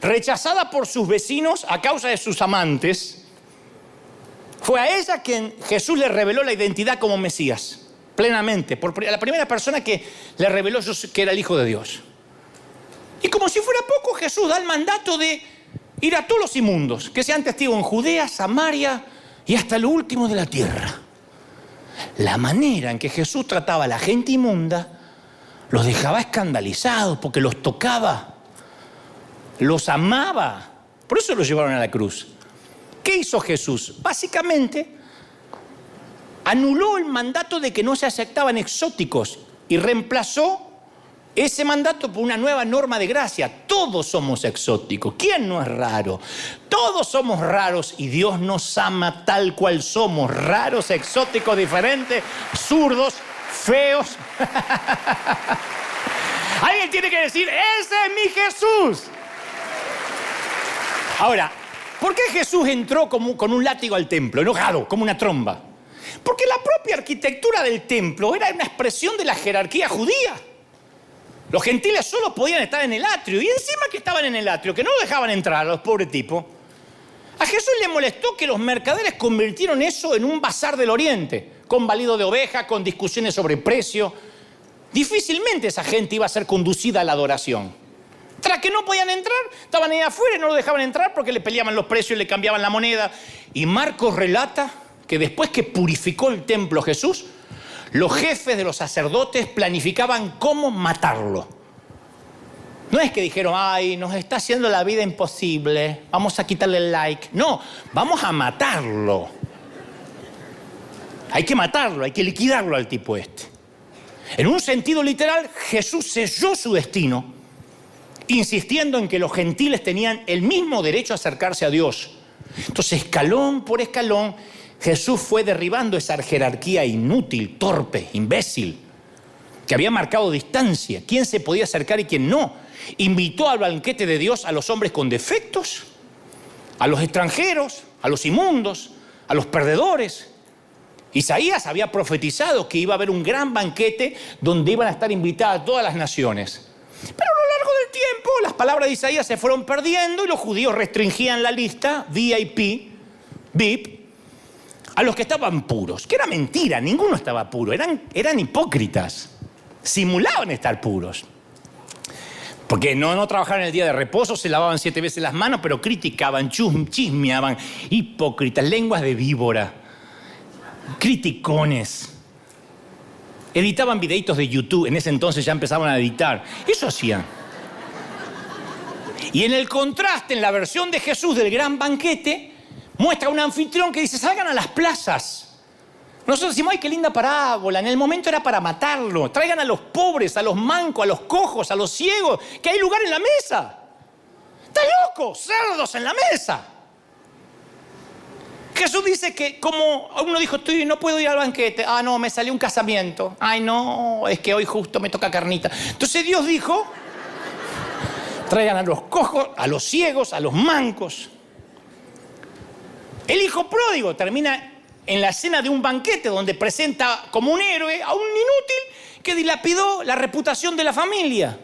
rechazada por sus vecinos a causa de sus amantes, fue a ella quien Jesús le reveló la identidad como Mesías, plenamente, la primera persona que le reveló que era el Hijo de Dios. Y como si fuera poco, Jesús da el mandato de ir a todos los inmundos, que sean testigos en Judea, Samaria y hasta lo último de la tierra. La manera en que Jesús trataba a la gente inmunda los dejaba escandalizados porque los tocaba, los amaba. Por eso los llevaron a la cruz. ¿Qué hizo Jesús? Básicamente, anuló el mandato de que no se aceptaban exóticos y reemplazó ese mandato por una nueva norma de gracia. Todos somos exóticos. ¿Quién no es raro? Todos somos raros y Dios nos ama tal cual somos. Raros, exóticos, diferentes, zurdos, feos. Alguien tiene que decir, ese es mi Jesús. Ahora, ¿por qué Jesús entró con un látigo al templo, enojado, como una tromba? Porque la propia arquitectura del templo era una expresión de la jerarquía judía. Los gentiles solo podían estar en el atrio, y encima que estaban en el atrio, que no lo dejaban entrar a los pobres tipos. A Jesús le molestó que los mercaderes convirtieron eso en un bazar del oriente, con balido de oveja, con discusiones sobre precio. Difícilmente esa gente iba a ser conducida a la adoración. Tras que no podían entrar, estaban ahí afuera y no lo dejaban entrar porque le peleaban los precios y le cambiaban la moneda. Y Marcos relata que después que purificó el templo Jesús, los jefes de los sacerdotes planificaban cómo matarlo. No es que dijeron, ay, nos está haciendo la vida imposible, vamos a quitarle el like. No, vamos a matarlo. Hay que matarlo, hay que liquidarlo al tipo este. En un sentido literal, Jesús selló su destino, insistiendo en que los gentiles tenían el mismo derecho a acercarse a Dios. Entonces, escalón por escalón, Jesús fue derribando esa jerarquía inútil, torpe, imbécil, que había marcado distancia, quién se podía acercar y quién no. Invitó al banquete de Dios a los hombres con defectos, a los extranjeros, a los inmundos, a los perdedores. Isaías había profetizado que iba a haber un gran banquete donde iban a estar invitadas todas las naciones. Pero a lo largo del tiempo las palabras de Isaías se fueron perdiendo y los judíos restringían la lista VIP, a los que estaban puros, que era mentira, ninguno estaba puro, eran hipócritas, simulaban estar puros. Porque no trabajaban el día de reposo, se lavaban 7 veces las manos, pero criticaban, chismeaban, hipócritas, lenguas de víbora, criticones. Editaban videitos de YouTube, en ese entonces ya empezaban a editar, eso hacían. Y en el contraste, en la versión de Jesús del gran banquete, muestra un anfitrión que dice, salgan a las plazas. Nosotros decimos, ay, qué linda parábola. En el momento era para matarlo. Traigan a los pobres, a los mancos, a los cojos, a los ciegos, que hay lugar en la mesa. ¡Está loco! ¡Cerdos en la mesa! Jesús dice que como uno dijo, no puedo ir al banquete. Ah, no, me salió un casamiento. Ay, no, es que hoy justo me toca carnita. Entonces Dios dijo, traigan a los cojos, a los ciegos, a los mancos. El hijo pródigo termina en la escena de un banquete donde presenta como un héroe a un inútil que dilapidó la reputación de la familia.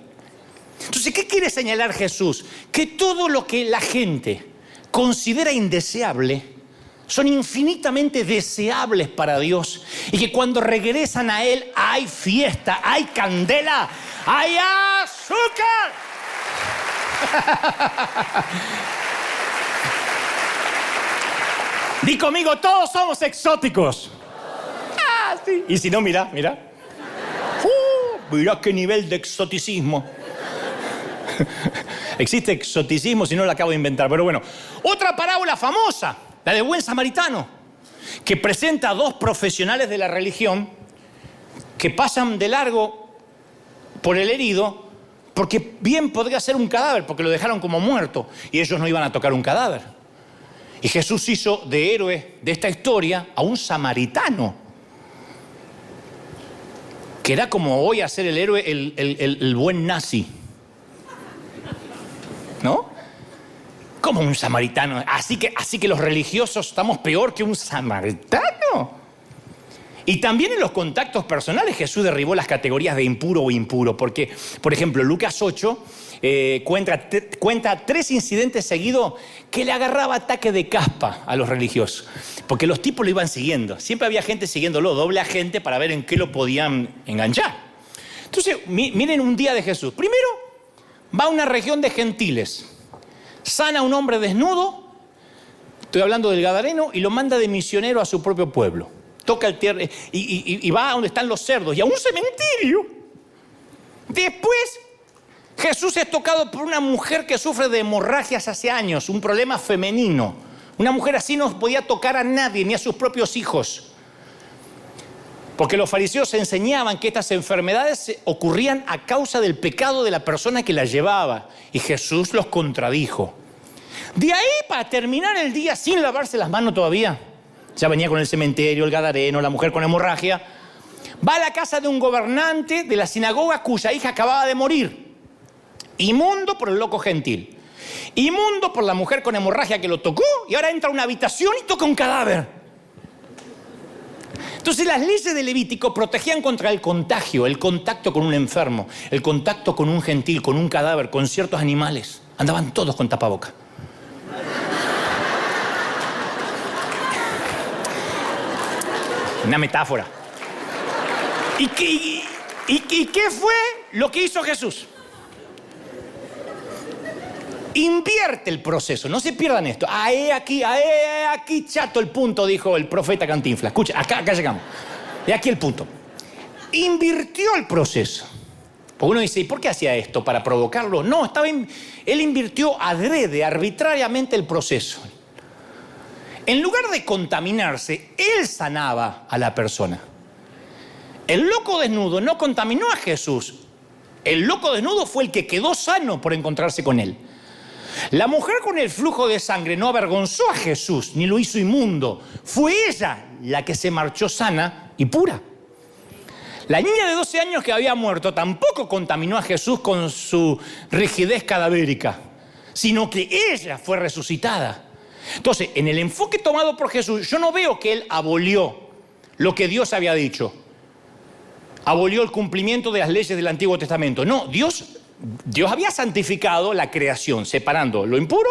Entonces, ¿qué quiere señalar Jesús? Que todo lo que la gente considera indeseable son infinitamente deseables para Dios y que cuando regresan a Él hay fiesta, hay candela, hay azúcar. Di conmigo, todos somos exóticos. Ah, sí. Y si no, mira. Mira qué nivel de exoticismo. Existe exoticismo, si no lo acabo de inventar. Pero bueno, otra parábola famosa, la del buen samaritano, que presenta a 2 profesionales de la religión que pasan de largo por el herido porque bien podría ser un cadáver, porque lo dejaron como muerto y ellos no iban a tocar un cadáver. Y Jesús hizo de héroe de esta historia a un samaritano, que era como hoy hacer el héroe, el buen nazi. ¿No? Como un samaritano. Así que los religiosos estamos peor que un samaritano. Y también en los contactos personales Jesús derribó las categorías de impuro o impuro. Porque, por ejemplo, Lucas 8 cuenta 3 incidentes seguidos que le agarraba ataque de caspa a los religiosos. Porque los tipos lo iban siguiendo. Siempre había gente siguiéndolo, doble agente, para ver en qué lo podían enganchar. Entonces, miren un día de Jesús. Primero, va a una región de gentiles. Sana a un hombre desnudo, estoy hablando del Gadareno, y lo manda de misionero a su propio pueblo. Toca el tierra y va a donde están los cerdos y a un cementerio. Después, Jesús es tocado por una mujer que sufre de hemorragias hace años, un problema femenino. Una mujer así no podía tocar a nadie, ni a sus propios hijos. Porque los fariseos enseñaban que estas enfermedades ocurrían a causa del pecado de la persona que las llevaba. Y Jesús los contradijo. De ahí, para terminar el día sin lavarse las manos todavía, ya venía con el cementerio, el gadareno, la mujer con hemorragia, va a la casa de un gobernante de la sinagoga cuya hija acababa de morir. Inmundo por el loco gentil. Inmundo por la mujer con hemorragia que lo tocó y ahora entra a una habitación y toca un cadáver. Entonces las leyes de Levítico protegían contra el contagio, el contacto con un enfermo, el contacto con un gentil, con un cadáver, con ciertos animales. Andaban todos con tapaboca. Una metáfora. ¿Y qué fue lo que hizo Jesús? Invierte el proceso, no se pierdan esto. Aquí, chato el punto, dijo el profeta Cantinflas. Escucha, acá llegamos. Aquí el punto. Invirtió el proceso. Porque uno dice, ¿y por qué hacía esto? ¿Para provocarlo? No, él invirtió adrede, arbitrariamente el proceso. En lugar de contaminarse, él sanaba a la persona. El loco desnudo no contaminó a Jesús. El loco desnudo fue el que quedó sano por encontrarse con él. La mujer con el flujo de sangre no avergonzó a Jesús, ni lo hizo inmundo. Fue ella la que se marchó sana y pura. La niña de 12 años que había muerto tampoco contaminó a Jesús con su rigidez cadavérica, sino que ella fue resucitada. Entonces, en el enfoque tomado por Jesús, yo no veo que él abolió lo que Dios había dicho. Abolió el cumplimiento de las leyes del Antiguo Testamento. No, Dios había santificado la creación, separando lo impuro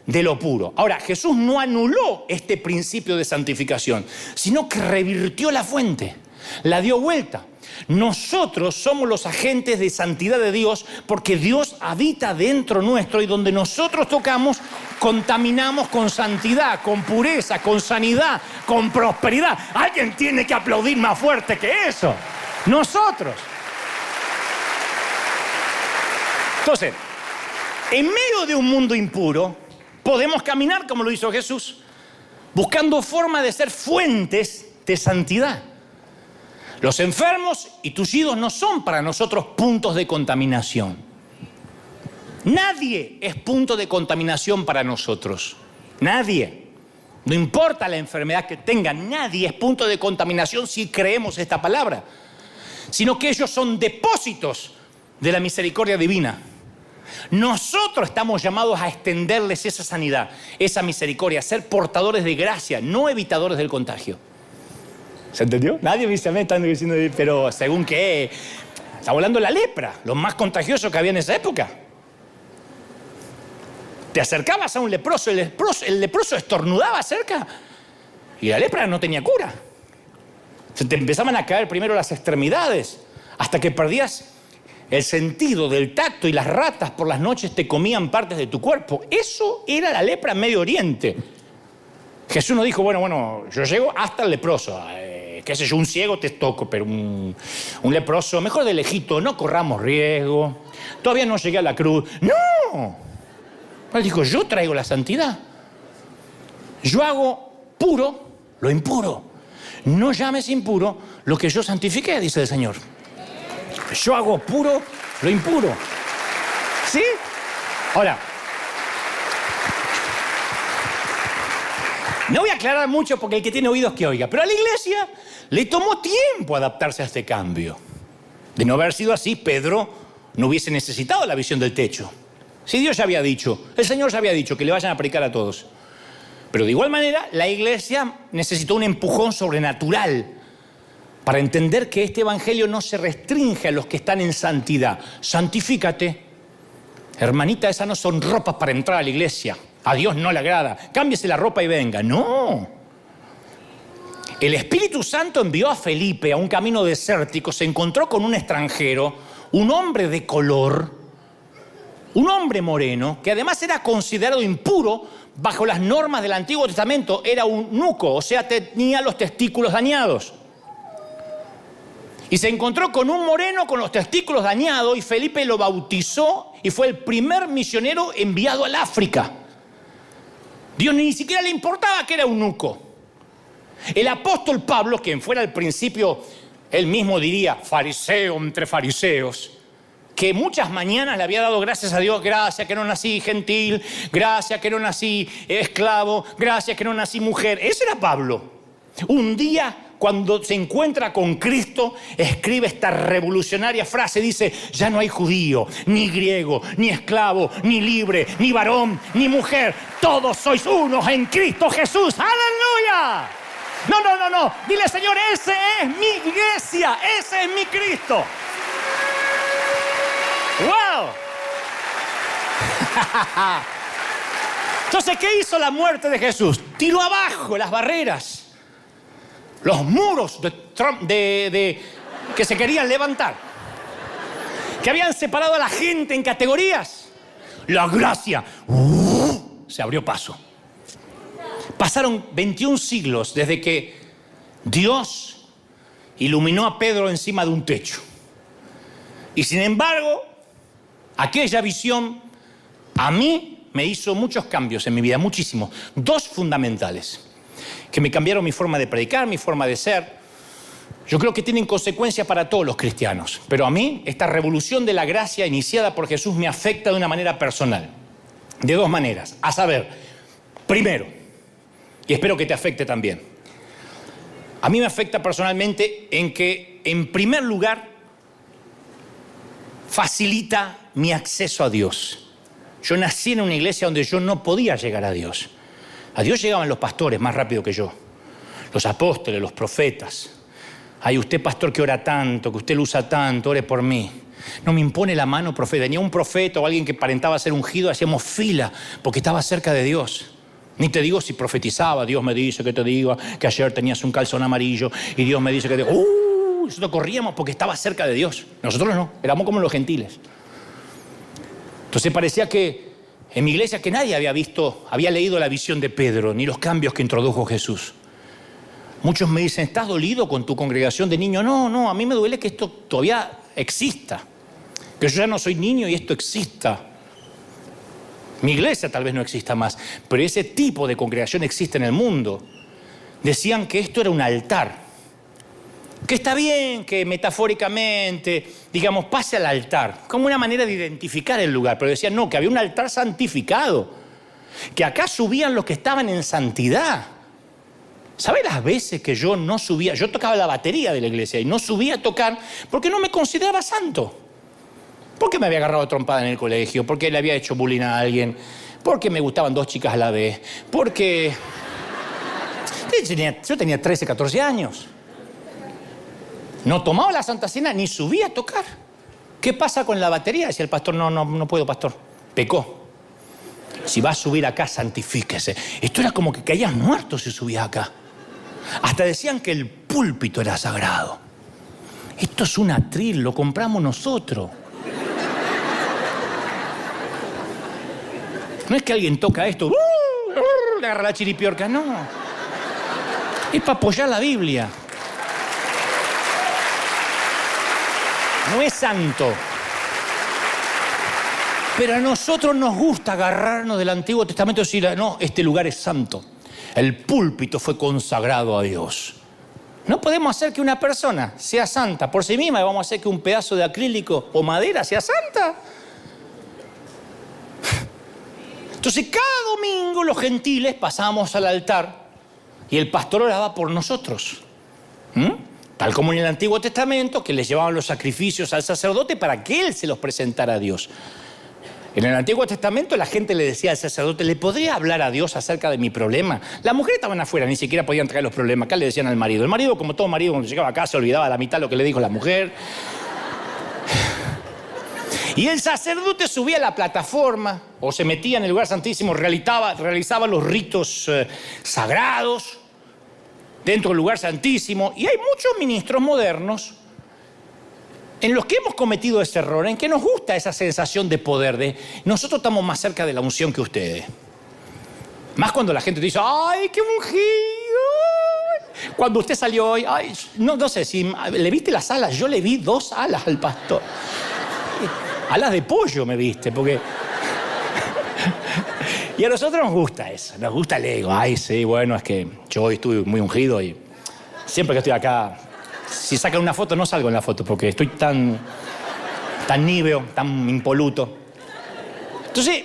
de lo puro. Ahora, Jesús no anuló este principio de santificación, sino que revirtió la fuente, la dio vuelta. Nosotros somos los agentes de santidad de Dios porque Dios habita dentro nuestro y donde nosotros tocamos, contaminamos con santidad, con pureza, con sanidad, con prosperidad. Alguien tiene que aplaudir más fuerte que eso. Nosotros. Entonces, en medio de un mundo impuro, podemos caminar como lo hizo Jesús, buscando forma de ser fuentes de santidad. Los enfermos y tullidos no son para nosotros puntos de contaminación. Nadie es punto de contaminación para nosotros. Nadie. No importa la enfermedad que tengan, nadie es punto de contaminación si creemos esta palabra. Sino que ellos son depósitos de la misericordia divina. Nosotros estamos llamados a extenderles esa sanidad, esa misericordia, a ser portadores de gracia, no evitadores del contagio. ¿Se entendió? Nadie me dice, me están diciendo, pero ¿según qué? Estamos hablando de la lepra, lo más contagioso que había en esa época. Te acercabas a un leproso, el leproso estornudaba cerca y la lepra no tenía cura. Se te empezaban a caer primero las extremidades hasta que perdías el sentido del tacto y las ratas por las noches te comían partes de tu cuerpo. Eso era la lepra en Medio Oriente. Jesús no dijo, bueno, yo llego hasta el leproso. Qué sé yo, un ciego te toco, pero un leproso, mejor de lejito, no corramos riesgo. Todavía no llegué a la cruz. ¡No! Él dijo, yo traigo la santidad. Yo hago puro lo impuro. No llames impuro lo que yo santifiqué, dice el Señor. Yo hago puro lo impuro. ¿Sí? Ahora, no voy a aclarar mucho porque el que tiene oídos que oiga, pero a la iglesia le tomó tiempo adaptarse a este cambio. De no haber sido así, Pedro no hubiese necesitado la visión del techo. Si Dios ya había dicho, el Señor ya había dicho que le vayan a predicar a todos. Pero de igual manera, la iglesia necesitó un empujón sobrenatural para entender que este evangelio no se restringe a los que están en santidad. Santifícate. Hermanita, esas no son ropas para entrar a la iglesia. A Dios no le agrada. Cámbiese la ropa y venga. No. El Espíritu Santo envió a Felipe a un camino desértico. Se encontró con un extranjero, un hombre de color, un hombre moreno, que además era considerado impuro bajo las normas del Antiguo Testamento. Era un eunuco, o sea, tenía los testículos dañados. Y se encontró con un moreno con los testículos dañados y Felipe lo bautizó y fue el primer misionero enviado al África. Dios ni siquiera le importaba que era eunuco. El apóstol Pablo, quien fuera al principio, él mismo diría, fariseo entre fariseos, que muchas mañanas le había dado gracias a Dios, gracias que no nací gentil, gracias que no nací esclavo, gracias que no nací mujer. Ese era Pablo. Un día, cuando se encuentra con Cristo, escribe esta revolucionaria frase, dice, ya no hay judío, ni griego, ni esclavo, ni libre, ni varón, ni mujer, todos sois unos en Cristo Jesús. ¡Aleluya! No. Dile, Señor, ese es mi iglesia, ese es mi Cristo. ¡Wow! Entonces, ¿qué hizo la muerte de Jesús? Tiró abajo las barreras, los muros que se querían levantar, que habían separado a la gente en categorías. La gracia se abrió paso. Pasaron 21 siglos desde que Dios iluminó a Pedro encima de un techo. Y sin embargo, aquella visión a mí me hizo muchos cambios en mi vida, muchísimos. 2 fundamentales, que me cambiaron mi forma de predicar, mi forma de ser. Yo creo que tienen consecuencias para todos los cristianos, pero a mí esta revolución de la gracia iniciada por Jesús me afecta de una manera personal. De 2 maneras. A saber, primero, y espero que te afecte también, a mí me afecta personalmente en que, en primer lugar, facilita mi acceso a Dios. Yo nací en una iglesia donde yo no podía llegar a Dios. A Dios llegaban los pastores más rápido que yo, los apóstoles, los profetas. Ay, usted pastor que ora tanto, que usted lo usa tanto, ore por mí. No me impone la mano, profeta. Ni un profeta o alguien que aparentaba ser ungido, hacíamos fila porque estaba cerca de Dios. Ni te digo si profetizaba, Dios me dice que te diga que ayer tenías un calzón amarillo y Dios me dice que te... Nosotros corríamos porque estaba cerca de Dios. Nosotros no, éramos como los gentiles. Entonces parecía que en mi iglesia que nadie había leído la visión de Pedro, ni los cambios que introdujo Jesús. Muchos me dicen, ¿estás dolido con tu congregación de niños? No, a mí me duele que esto todavía exista. Que yo ya no soy niño y esto exista. Mi iglesia tal vez no exista más, pero ese tipo de congregación existe en el mundo. Decían que esto era un altar. Que está bien que metafóricamente, digamos, pase al altar, como una manera de identificar el lugar. Pero decían, no, que había un altar santificado. Que acá subían los que estaban en santidad. ¿Sabe las veces que yo no subía? Yo tocaba la batería de la iglesia y no subía a tocar porque no me consideraba santo. Porque me había agarrado trompada en el colegio, porque le había hecho bullying a alguien, porque me gustaban 2 chicas a la vez, porque... Yo tenía 13, 14 años. No tomaba la Santa Cena ni subía a tocar. ¿Qué pasa con la batería? Decía el pastor, no puedo, pastor. Pecó. Si va a subir acá, santifíquese. Esto era como que caías muerto si subías acá. Hasta decían que el púlpito era sagrado. Esto es un atril, lo compramos nosotros. No es que alguien toca esto, le agarra la chiripiorca, no. Es para apoyar la Biblia. No es santo. Pero a nosotros nos gusta agarrarnos del Antiguo Testamento y decir, no, este lugar es santo. El púlpito fue consagrado a Dios. No podemos hacer que una persona sea santa por sí misma y vamos a hacer que un pedazo de acrílico o madera sea santa. Entonces, cada domingo los gentiles pasábamos al altar y el pastor oraba por nosotros. Tal como en el Antiguo Testamento, que les llevaban los sacrificios al sacerdote para que él se los presentara a Dios. En el Antiguo Testamento la gente le decía al sacerdote, ¿le podría hablar a Dios acerca de mi problema? Las mujeres estaban afuera, ni siquiera podían traer los problemas. Acá le decían al marido. El marido, como todo marido, cuando llegaba acá se olvidaba la mitad de lo que le dijo la mujer. Y el sacerdote subía a la plataforma o se metía en el lugar santísimo, realizaba los ritos sagrados dentro del lugar santísimo. Y hay muchos ministros modernos en los que hemos cometido ese error, en que nos gusta esa sensación de poder, de nosotros estamos más cerca de la unción que ustedes. Más cuando la gente te dice, ¡ay, qué ungido! Cuando usted salió hoy, ay, no sé si le viste las alas, yo le vi 2 alas al pastor. Alas de pollo me viste, porque Y a nosotros nos gusta eso, nos gusta el ego. Ay, sí, bueno, es que yo hoy estuve muy ungido y siempre que estoy acá, si sacan una foto, no salgo en la foto porque estoy tan níveo, tan impoluto. Entonces,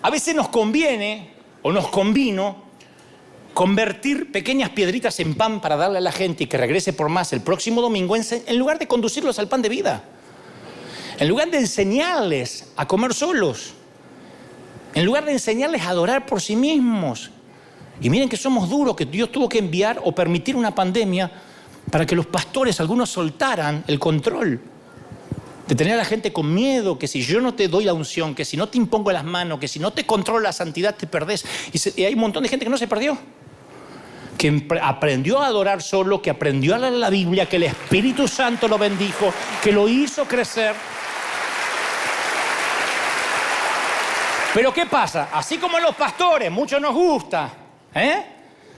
a veces nos conviene o nos convino convertir pequeñas piedritas en pan para darle a la gente y que regrese por más el próximo domingo en lugar de conducirlos al pan de vida. En lugar de enseñarles a comer solos. En lugar de enseñarles a adorar por sí mismos. Y miren que somos duros, que Dios tuvo que enviar o permitir una pandemia para que los pastores, algunos, soltaran el control. De tener a la gente con miedo, que si yo no te doy la unción, que si no te impongo las manos, que si no te controlo la santidad te perdés. Y hay un montón de gente que no se perdió. Que aprendió a adorar solo, que aprendió a leer la Biblia, que el Espíritu Santo lo bendijo, que lo hizo crecer. Pero ¿qué pasa? Así como los pastores, muchos nos gusta,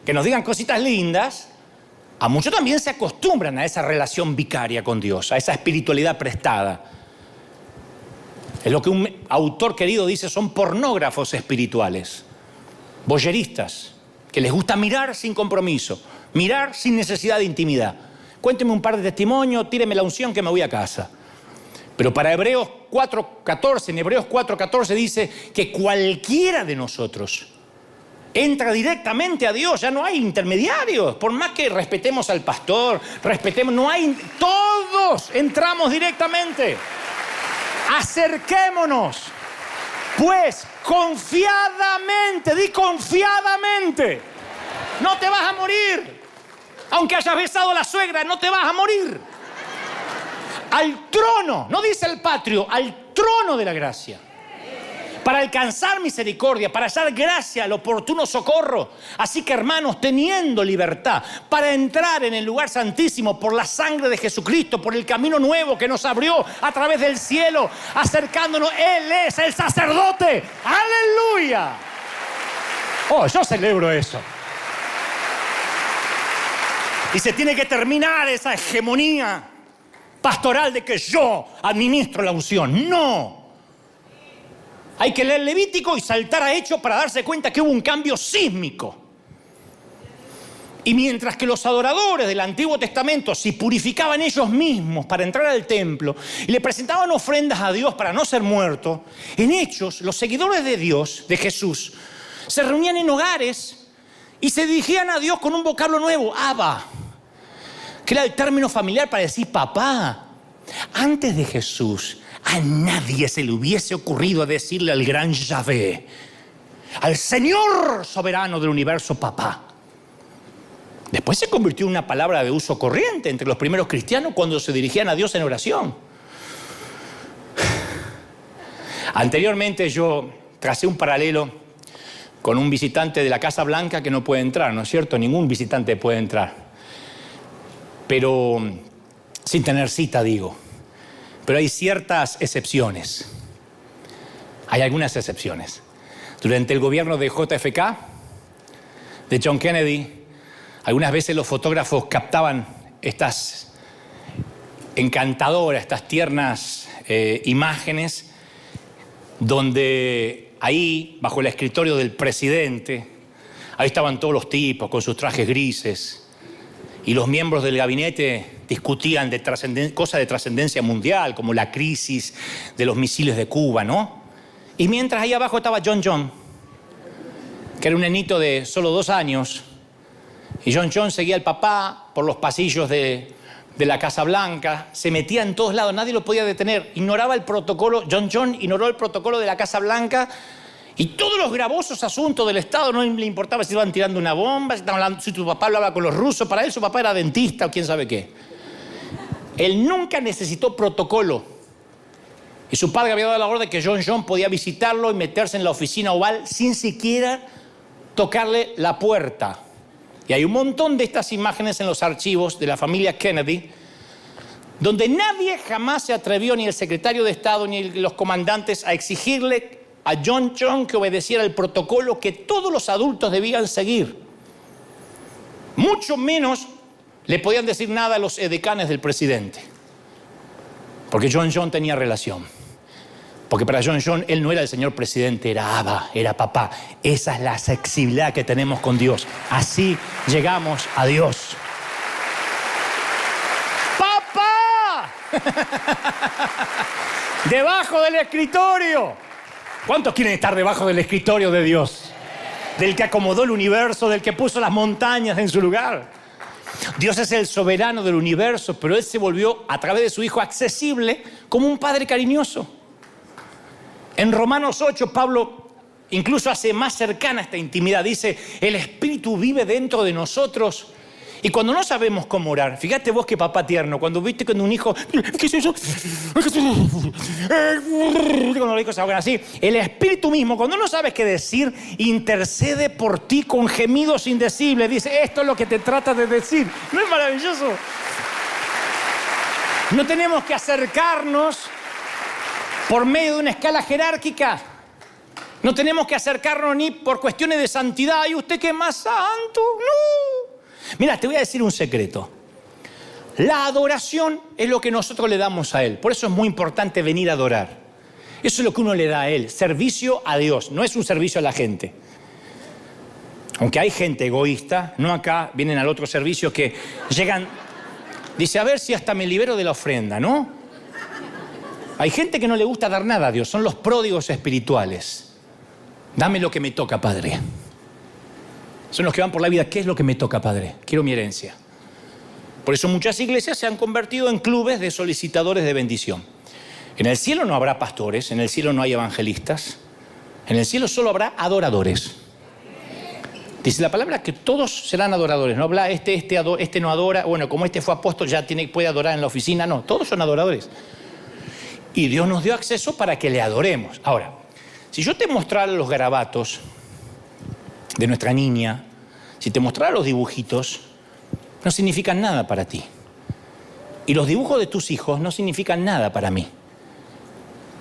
que nos digan cositas lindas, a muchos también se acostumbran a esa relación vicaria con Dios, a esa espiritualidad prestada. Es lo que un autor querido dice, son pornógrafos espirituales, voyeristas, que les gusta mirar sin compromiso, mirar sin necesidad de intimidad. Cuénteme un par de testimonios, tíreme la unción que me voy a casa. Pero para Hebreos 4:14, en Hebreos 4:14 dice que cualquiera de nosotros entra directamente a Dios, ya no hay intermediarios. Por más que respetemos al pastor, todos entramos directamente. Acerquémonos, pues, confiadamente, di confiadamente. No te vas a morir. Aunque hayas besado a la suegra, no te vas a morir. Al trono, no dice el patrio, al trono de la gracia. Para alcanzar misericordia, para hallar gracia, al oportuno socorro. Así que, hermanos, teniendo libertad para entrar en el lugar santísimo por la sangre de Jesucristo, por el camino nuevo que nos abrió a través del cielo, acercándonos, Él es el sacerdote. ¡Aleluya! Oh, yo celebro eso. Y se tiene que terminar esa hegemonía pastoral de que yo administro la unción. ¡No! Hay que leer Levítico y saltar a Hechos para darse cuenta que hubo un cambio sísmico. Y mientras que los adoradores del Antiguo Testamento se purificaban ellos mismos para entrar al templo y le presentaban ofrendas a Dios para no ser muertos, en Hechos los seguidores de Dios, de Jesús, se reunían en hogares y se dirigían a Dios con un vocablo nuevo, Abba, que era el término familiar para decir papá. Antes de Jesús, a nadie se le hubiese ocurrido decirle al gran Yahvé, al Señor soberano del universo, papá. Después se convirtió en una palabra de uso corriente entre los primeros cristianos cuando se dirigían a Dios en oración. Anteriormente yo tracé un paralelo con un visitante de la Casa Blanca que no puede entrar, ¿no es cierto? Ningún visitante puede entrar. Pero sin tener cita, digo. Pero hay ciertas excepciones. Hay algunas excepciones. Durante el gobierno de JFK, de John Kennedy, algunas veces los fotógrafos captaban estas encantadoras, estas tiernas imágenes, donde ahí, bajo el escritorio del presidente, ahí estaban todos los tipos con sus trajes grises, y los miembros del gabinete discutían de cosas de trascendencia mundial, como la crisis de los misiles de Cuba, ¿no? Y mientras ahí abajo estaba John, que era un nenito de solo 2 años, y John seguía al papá por los pasillos de la Casa Blanca, se metía en todos lados, nadie lo podía detener, ignoraba el protocolo, John ignoró el protocolo de la Casa Blanca, y todos los gravosos asuntos del Estado no le importaba si estaban tirando una bomba, si tu papá hablaba con los rusos, para él su papá era dentista o quién sabe qué. Él nunca necesitó protocolo. Y su padre había dado la orden de que John podía visitarlo y meterse en la oficina oval sin siquiera tocarle la puerta. Y hay un montón de estas imágenes en los archivos de la familia Kennedy, donde nadie jamás se atrevió, ni el secretario de Estado ni los comandantes, a exigirle a John que obedeciera el protocolo que todos los adultos debían seguir. Mucho menos le podían decir nada a los edecanes del presidente, porque John tenía relación. Porque para John, él no era el señor presidente, era Abba, era papá. Esa es la accesibilidad que tenemos con Dios. Así llegamos a Dios. ¡Papá! Debajo del escritorio. ¿Cuántos quieren estar debajo del escritorio de Dios? Del que acomodó el universo, del que puso las montañas en su lugar. Dios es el soberano del universo, pero Él se volvió, a través de su Hijo, accesible como un padre cariñoso. En Romanos 8, Pablo incluso hace más cercana esta intimidad. Dice, el Espíritu vive dentro de nosotros. Y cuando no sabemos cómo orar, fíjate vos qué papá tierno, cuando viste cuando un hijo, ¿qué es eso? Cuando los hijos se ahogan así, el Espíritu mismo, cuando no sabes qué decir, intercede por ti con gemidos indecibles. Dice, esto es lo que te trata de decir. ¿No es maravilloso? No tenemos que acercarnos por medio de una escala jerárquica. No tenemos que acercarnos ni por cuestiones de santidad. ¿Y usted qué es más santo? No. Mira, te voy a decir un secreto. La adoración es lo que nosotros le damos a Él. Por eso es muy importante venir a adorar. Eso es lo que uno le da a Él. Servicio a Dios. No es un servicio a la gente. Aunque hay gente egoísta, no acá, vienen al otro servicio que llegan, dice, a ver si hasta me libero de la ofrenda, ¿no? Hay gente que no le gusta dar nada a Dios, son los pródigos espirituales. Dame lo que me toca, Padre. Son los que van por la vida, ¿qué es lo que me toca, Padre? Quiero mi herencia. Por eso muchas iglesias se han convertido en clubes de solicitadores de bendición. En el cielo no habrá pastores, en el cielo no hay evangelistas, en el cielo solo habrá adoradores. Dice la palabra que todos serán adoradores, no habla este no adora, bueno, como este fue apóstol ya puede adorar en la oficina, no, todos son adoradores. Y Dios nos dio acceso para que le adoremos. Ahora, si yo te mostrara los garabatos de nuestra niña, si te mostrara los dibujitos, no significan nada para ti. Y los dibujos de tus hijos no significan nada para mí.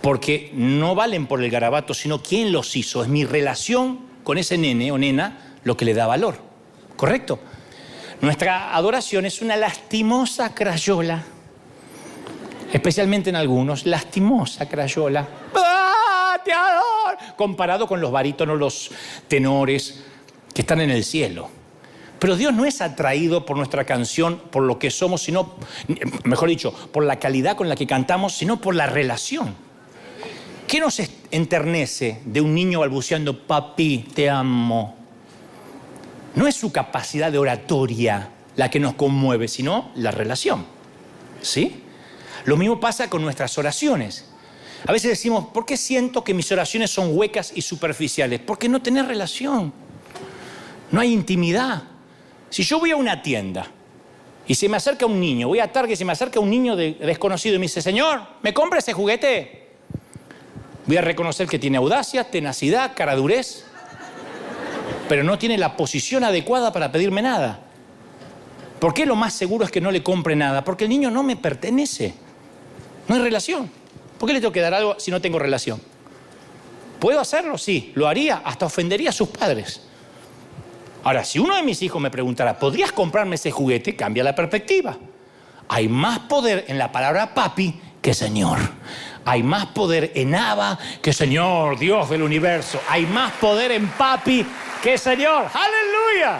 Porque no valen por el garabato, sino quién los hizo. Es mi relación con ese nene o nena lo que le da valor. ¿Correcto? Nuestra adoración es una lastimosa crayola. Especialmente en algunos, lastimosa crayola. ¡Ah, te adoro! Comparado con los barítonos, los tenores que están en el cielo. Pero Dios no es atraído por nuestra canción, por lo que somos, sino, mejor dicho, por la calidad con la que cantamos, sino por la relación. ¿Qué nos enternece de un niño balbuceando, papi, te amo? No es su capacidad de oratoria la que nos conmueve, sino la relación. ¿Sí? Lo mismo pasa con nuestras oraciones. A veces decimos, ¿por qué siento que mis oraciones son huecas y superficiales? Porque no tenés relación. No hay intimidad. Si yo voy a una tienda y se me acerca un niño, voy a Target y se me acerca un niño desconocido y me dice, Señor, ¿me compra ese juguete? Voy a reconocer que tiene audacia, tenacidad, caradurez, pero no tiene la posición adecuada para pedirme nada. ¿Por qué lo más seguro es que no le compre nada? Porque el niño no me pertenece. No hay relación. ¿Por qué le tengo que dar algo si no tengo relación? ¿Puedo hacerlo? Sí. Lo haría. Hasta ofendería a sus padres. Ahora, si uno de mis hijos me preguntara, ¿podrías comprarme ese juguete? Cambia la perspectiva. Hay más poder en la palabra papi que Señor. Hay más poder en Abba que Señor, Dios del universo. Hay más poder en papi que Señor. ¡Aleluya!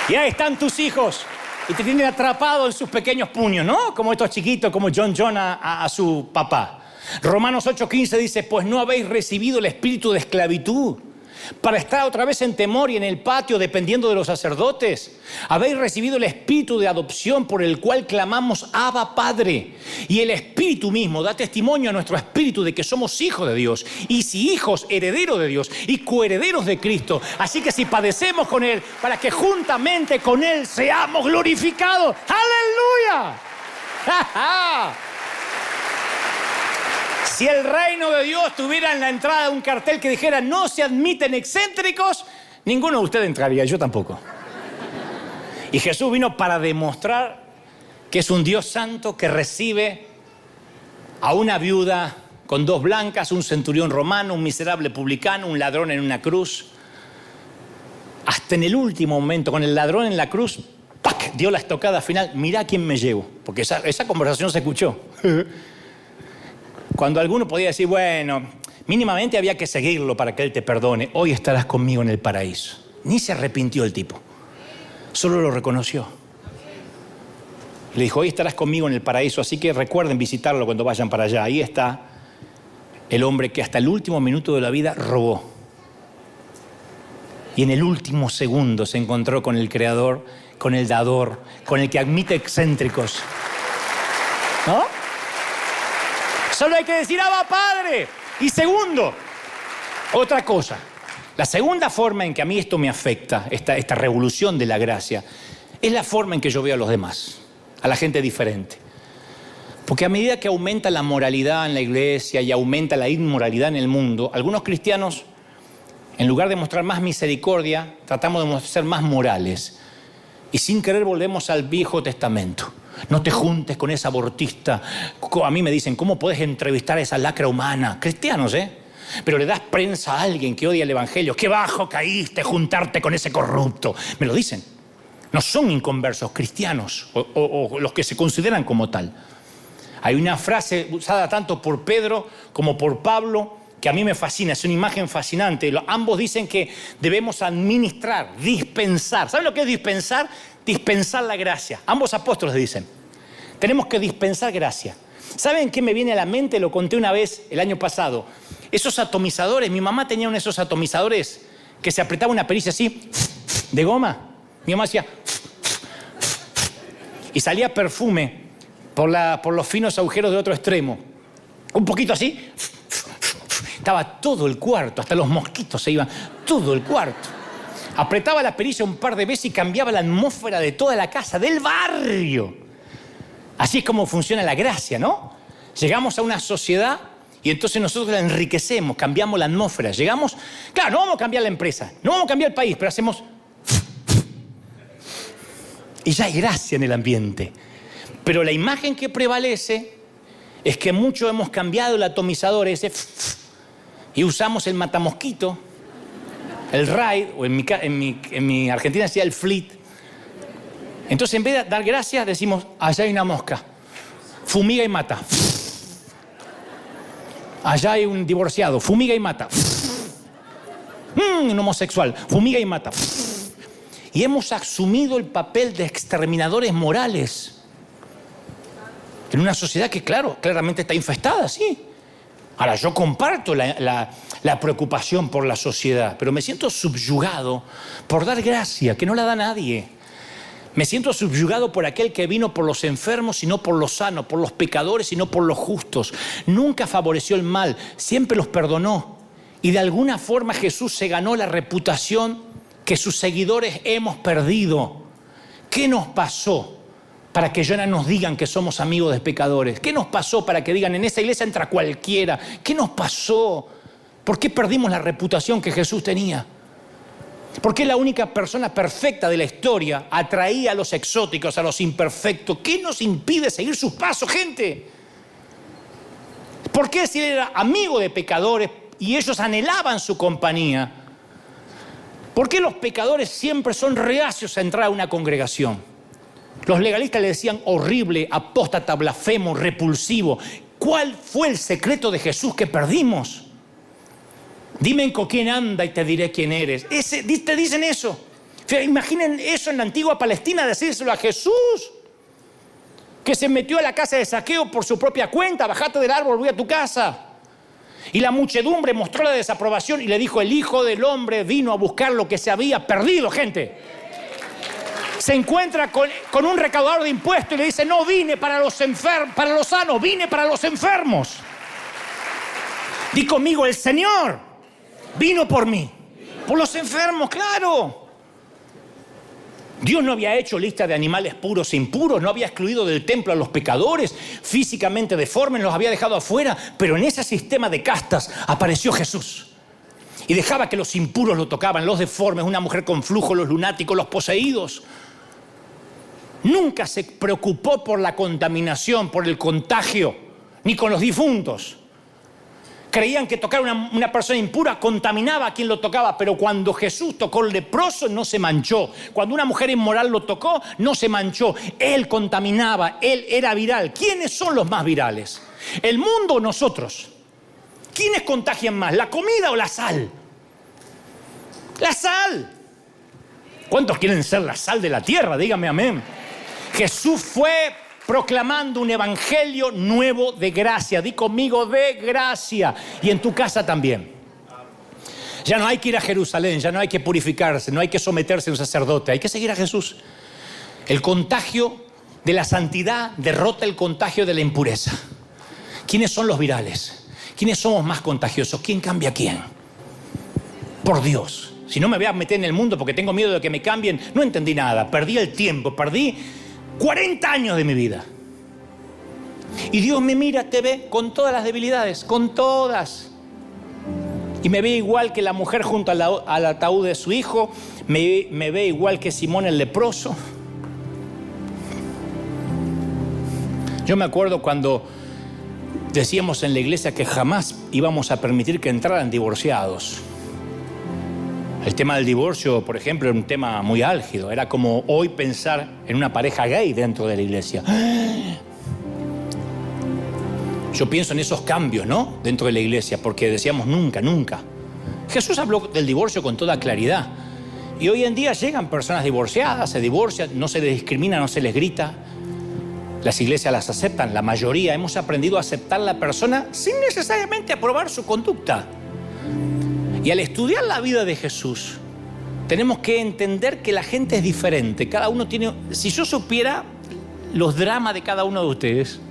Y ahí están tus hijos y te tienen atrapado en sus pequeños puños, ¿no? Como estos chiquitos, como John a su papá. Romanos 8:15 dice, pues no habéis recibido el espíritu de esclavitud para estar otra vez en temor y en el patio dependiendo de los sacerdotes. Habéis recibido el espíritu de adopción por el cual clamamos Abba Padre. Y el espíritu mismo da testimonio a nuestro espíritu de que somos hijos de Dios. Y si hijos, herederos de Dios y coherederos de Cristo. Así que si padecemos con Él, para que juntamente con Él seamos glorificados. ¡Aleluya! ¡Ja, ja! Si el reino de Dios tuviera en la entrada un cartel que dijera no se admiten excéntricos, ninguno de ustedes entraría, yo tampoco. Y Jesús vino para demostrar que es un Dios santo que recibe a una viuda con 2 blancas, un centurión romano, un miserable publicano, un ladrón en una cruz. Hasta en el último momento, con el ladrón en la cruz, ¡pac!, dio la estocada final. Mirá quién me llevo, porque esa conversación se escuchó. Cuando alguno podía decir, bueno, mínimamente había que seguirlo para que Él te perdone. Hoy estarás conmigo en el paraíso. Ni se arrepintió el tipo. Solo lo reconoció. Le dijo, hoy estarás conmigo en el paraíso, así que recuerden visitarlo cuando vayan para allá. Ahí está el hombre que hasta el último minuto de la vida robó. Y en el último segundo se encontró con el Creador, con el Dador, con el que admite excéntricos. ¿No? Solo hay que decir, ¡Abba, Padre! Y segundo, otra cosa. La segunda forma en que a mí esto me afecta, esta revolución de la gracia, es la forma en que yo veo a los demás, a la gente diferente. Porque a medida que aumenta la moralidad en la iglesia y aumenta la inmoralidad en el mundo, algunos cristianos, en lugar de mostrar más misericordia, tratamos de ser más morales. Y sin querer volvemos al Viejo Testamento. No te juntes con esa abortista. A mí me dicen, ¿cómo puedes entrevistar a esa lacra humana? Cristianos, Pero le das prensa a alguien que odia el Evangelio. ¡Qué bajo caíste juntarte con ese corrupto! Me lo dicen. No son inconversos, cristianos, o los que se consideran como tal. Hay una frase usada tanto por Pedro como por Pablo que a mí me fascina, es una imagen fascinante. Ambos dicen que debemos administrar, dispensar. ¿Saben lo que es dispensar? Dispensar la gracia. Ambos apóstoles dicen, tenemos que dispensar gracia. ¿Saben qué me viene a la mente? Lo conté una vez el año pasado. Esos atomizadores, mi mamá tenía uno de esos atomizadores que se apretaba una pericia así, de goma. Mi mamá hacía y salía perfume por los finos agujeros de otro extremo. Un poquito así. Estaba todo el cuarto, hasta los mosquitos se iban, todo el cuarto. Apretaba la pericia un par de veces y cambiaba la atmósfera de toda la casa, del barrio. Así es como funciona la gracia, ¿no? Llegamos a una sociedad y entonces nosotros la enriquecemos, cambiamos la atmósfera. Llegamos, claro, no vamos a cambiar la empresa, no vamos a cambiar el país, pero hacemos... Y ya hay gracia en el ambiente. Pero la imagen que prevalece es que muchos hemos cambiado el atomizador ese y usamos el matamosquito, el Raid, o en mi Argentina decía el Fleet. Entonces en vez de dar gracias decimos, allá hay una mosca, fumiga y mata. Allá hay un divorciado, fumiga y mata. Un homosexual, fumiga y mata. Y hemos asumido el papel de exterminadores morales en una sociedad que, claro, claramente está infestada, sí. Ahora, yo comparto la preocupación por la sociedad, pero me siento subyugado por dar gracia, que no la da nadie. Me siento subyugado por aquel que vino por los enfermos y no por los sanos, por los pecadores y no por los justos. Nunca favoreció el mal, siempre los perdonó. Y de alguna forma Jesús se ganó la reputación que sus seguidores hemos perdido. ¿Qué nos pasó para que ya no nos digan que somos amigos de pecadores? ¿Qué nos pasó para que digan, en esa iglesia entra cualquiera? ¿Qué nos pasó? ¿Por qué perdimos la reputación que Jesús tenía? ¿Por qué la única persona perfecta de la historia atraía a los exóticos, a los imperfectos? ¿Qué nos impide seguir sus pasos, gente? ¿Por qué si él era amigo de pecadores y ellos anhelaban su compañía? ¿Por qué los pecadores siempre son reacios a entrar a una congregación? Los legalistas le decían horrible, apóstata, blasfemo, repulsivo. ¿Cuál fue el secreto de Jesús que perdimos? Dime con quién anda y te diré quién eres. Te dicen eso. Imaginen eso en la antigua Palestina, decírselo a Jesús, que se metió a la casa de Zaqueo por su propia cuenta. Bajate del árbol, voy a tu casa. Y la muchedumbre mostró la desaprobación y le dijo, el Hijo del Hombre vino a buscar lo que se había perdido, gente. Se encuentra con un recaudador de impuestos y le dice, no vine para los sanos, vine para los enfermos. Di conmigo, el Señor vino por mí, por los enfermos, claro. Dios no había hecho lista de animales puros e impuros, no había excluido del templo a los pecadores, físicamente deformes, los había dejado afuera, pero en ese sistema de castas apareció Jesús. Y dejaba que los impuros lo tocaban, los deformes, una mujer con flujo, los lunáticos, los poseídos. Nunca se preocupó por la contaminación, por el contagio, ni con los difuntos. Creían que tocar a una persona impura contaminaba a quien lo tocaba, pero cuando Jesús tocó al leproso no se manchó. Cuando una mujer inmoral lo tocó, no se manchó. Él contaminaba, él era viral. ¿Quiénes son los más virales? ¿El mundo o nosotros? ¿Quiénes contagian más, la comida o la sal? La sal. ¿Cuántos quieren ser la sal de la tierra? Dígame amén. Jesús fue proclamando un evangelio nuevo de gracia. Di conmigo, de gracia. Y en tu casa también. Ya no hay que ir a Jerusalén, ya no hay que purificarse, no hay que someterse a un sacerdote. Hay que seguir a Jesús. El contagio de la santidad derrota el contagio de la impureza. ¿Quiénes son los virales? ¿Quiénes somos más contagiosos? ¿Quién cambia a quién? Por Dios. Si no me voy a meter en el mundo porque tengo miedo de que me cambien, no entendí nada. Perdí el tiempo, perdí 40 años de mi vida. Y Dios me mira, te ve con todas las debilidades, con todas. Y me ve igual que la mujer junto al ataúd de su hijo, me ve igual que Simón el leproso. Yo me acuerdo cuando decíamos en la iglesia que jamás íbamos a permitir que entraran divorciados. El tema del divorcio, por ejemplo, era un tema muy álgido. Era como hoy pensar en una pareja gay dentro de la iglesia. Yo pienso en esos cambios, ¿no? Dentro de la iglesia, porque decíamos nunca, nunca. Jesús habló del divorcio con toda claridad. Y hoy en día llegan personas divorciadas, se divorcian, no se les discrimina, no se les grita. Las iglesias las aceptan, la mayoría. Hemos aprendido a aceptar a la persona sin necesariamente aprobar su conducta. Y al estudiar la vida de Jesús, tenemos que entender que la gente es diferente. Cada uno tiene... Si yo supiera los dramas de cada uno de ustedes,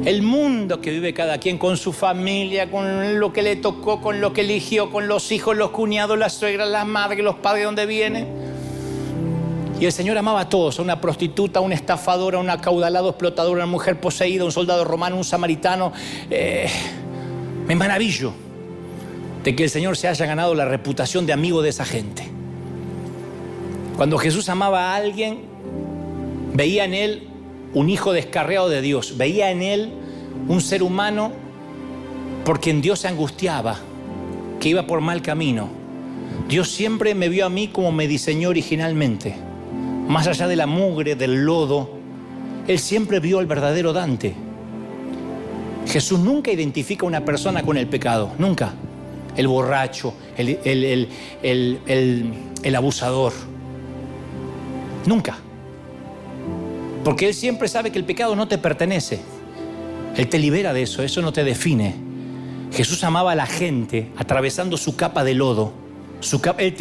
el mundo que vive cada quien con su familia, con lo que le tocó, con lo que eligió, con los hijos, los cuñados, las suegras, las madres, los padres, de dónde vienen. Y el Señor amaba a todos, a una prostituta, a un estafador, a un acaudalado explotador, a una mujer poseída, a un soldado romano, un samaritano. Me maravillo de que el Señor se haya ganado la reputación de amigo de esa gente. Cuando Jesús amaba a alguien, veía en él un hijo descarriado de Dios, veía en él un ser humano por quien Dios se angustiaba, que iba por mal camino. Dios siempre me vio a mí como me diseñó originalmente. Más allá de la mugre, del lodo, Él siempre vio al verdadero Dante. Jesús nunca identifica a una persona con el pecado, nunca. El borracho, el abusador. Nunca. Porque Él siempre sabe que el pecado no te pertenece. Él te libera de eso, eso no te define. Jesús amaba a la gente atravesando su capa de lodo. Él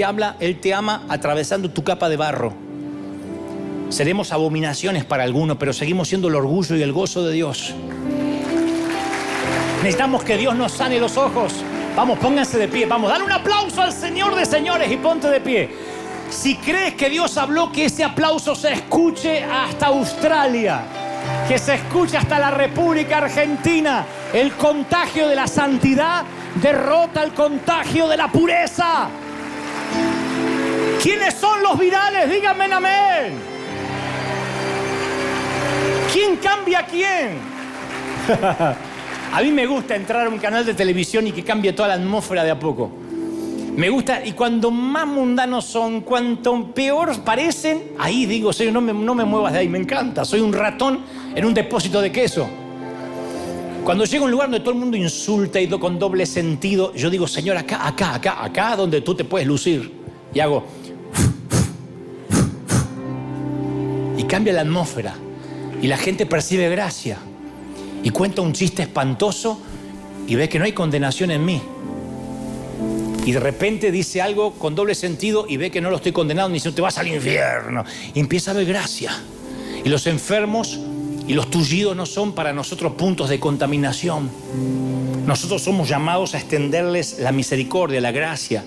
te ama atravesando tu capa de barro. Seremos abominaciones para algunos, pero seguimos siendo el orgullo y el gozo de Dios. Necesitamos que Dios nos sane los ojos. Vamos, pónganse de pie. Vamos, dale un aplauso al Señor de señores y ponte de pie. Si crees que Dios habló, que ese aplauso se escuche hasta Australia, que se escuche hasta la República Argentina. El contagio de la santidad derrota el contagio de la pureza. ¿Quiénes son los virales? Díganme amén. ¿Quién cambia a quién? A mí me gusta entrar a un canal de televisión y que cambie toda la atmósfera de a poco. Me gusta, y cuando más mundanos son, cuanto peor parecen, ahí digo, Señor, no me muevas de ahí, me encanta. Soy un ratón en un depósito de queso. Cuando llego a un lugar donde todo el mundo insulta y con doble sentido, yo digo, Señor, acá donde tú te puedes lucir. Y hago... Y cambia la atmósfera. Y la gente percibe gracia. Y cuenta un chiste espantoso y ve que no hay condenación en mí. Y de repente dice algo con doble sentido y ve que no lo estoy condenando, ni dice, te vas al infierno. Y empieza a ver gracia. Y los enfermos y los tullidos no son para nosotros puntos de contaminación. Nosotros somos llamados a extenderles la misericordia, la gracia.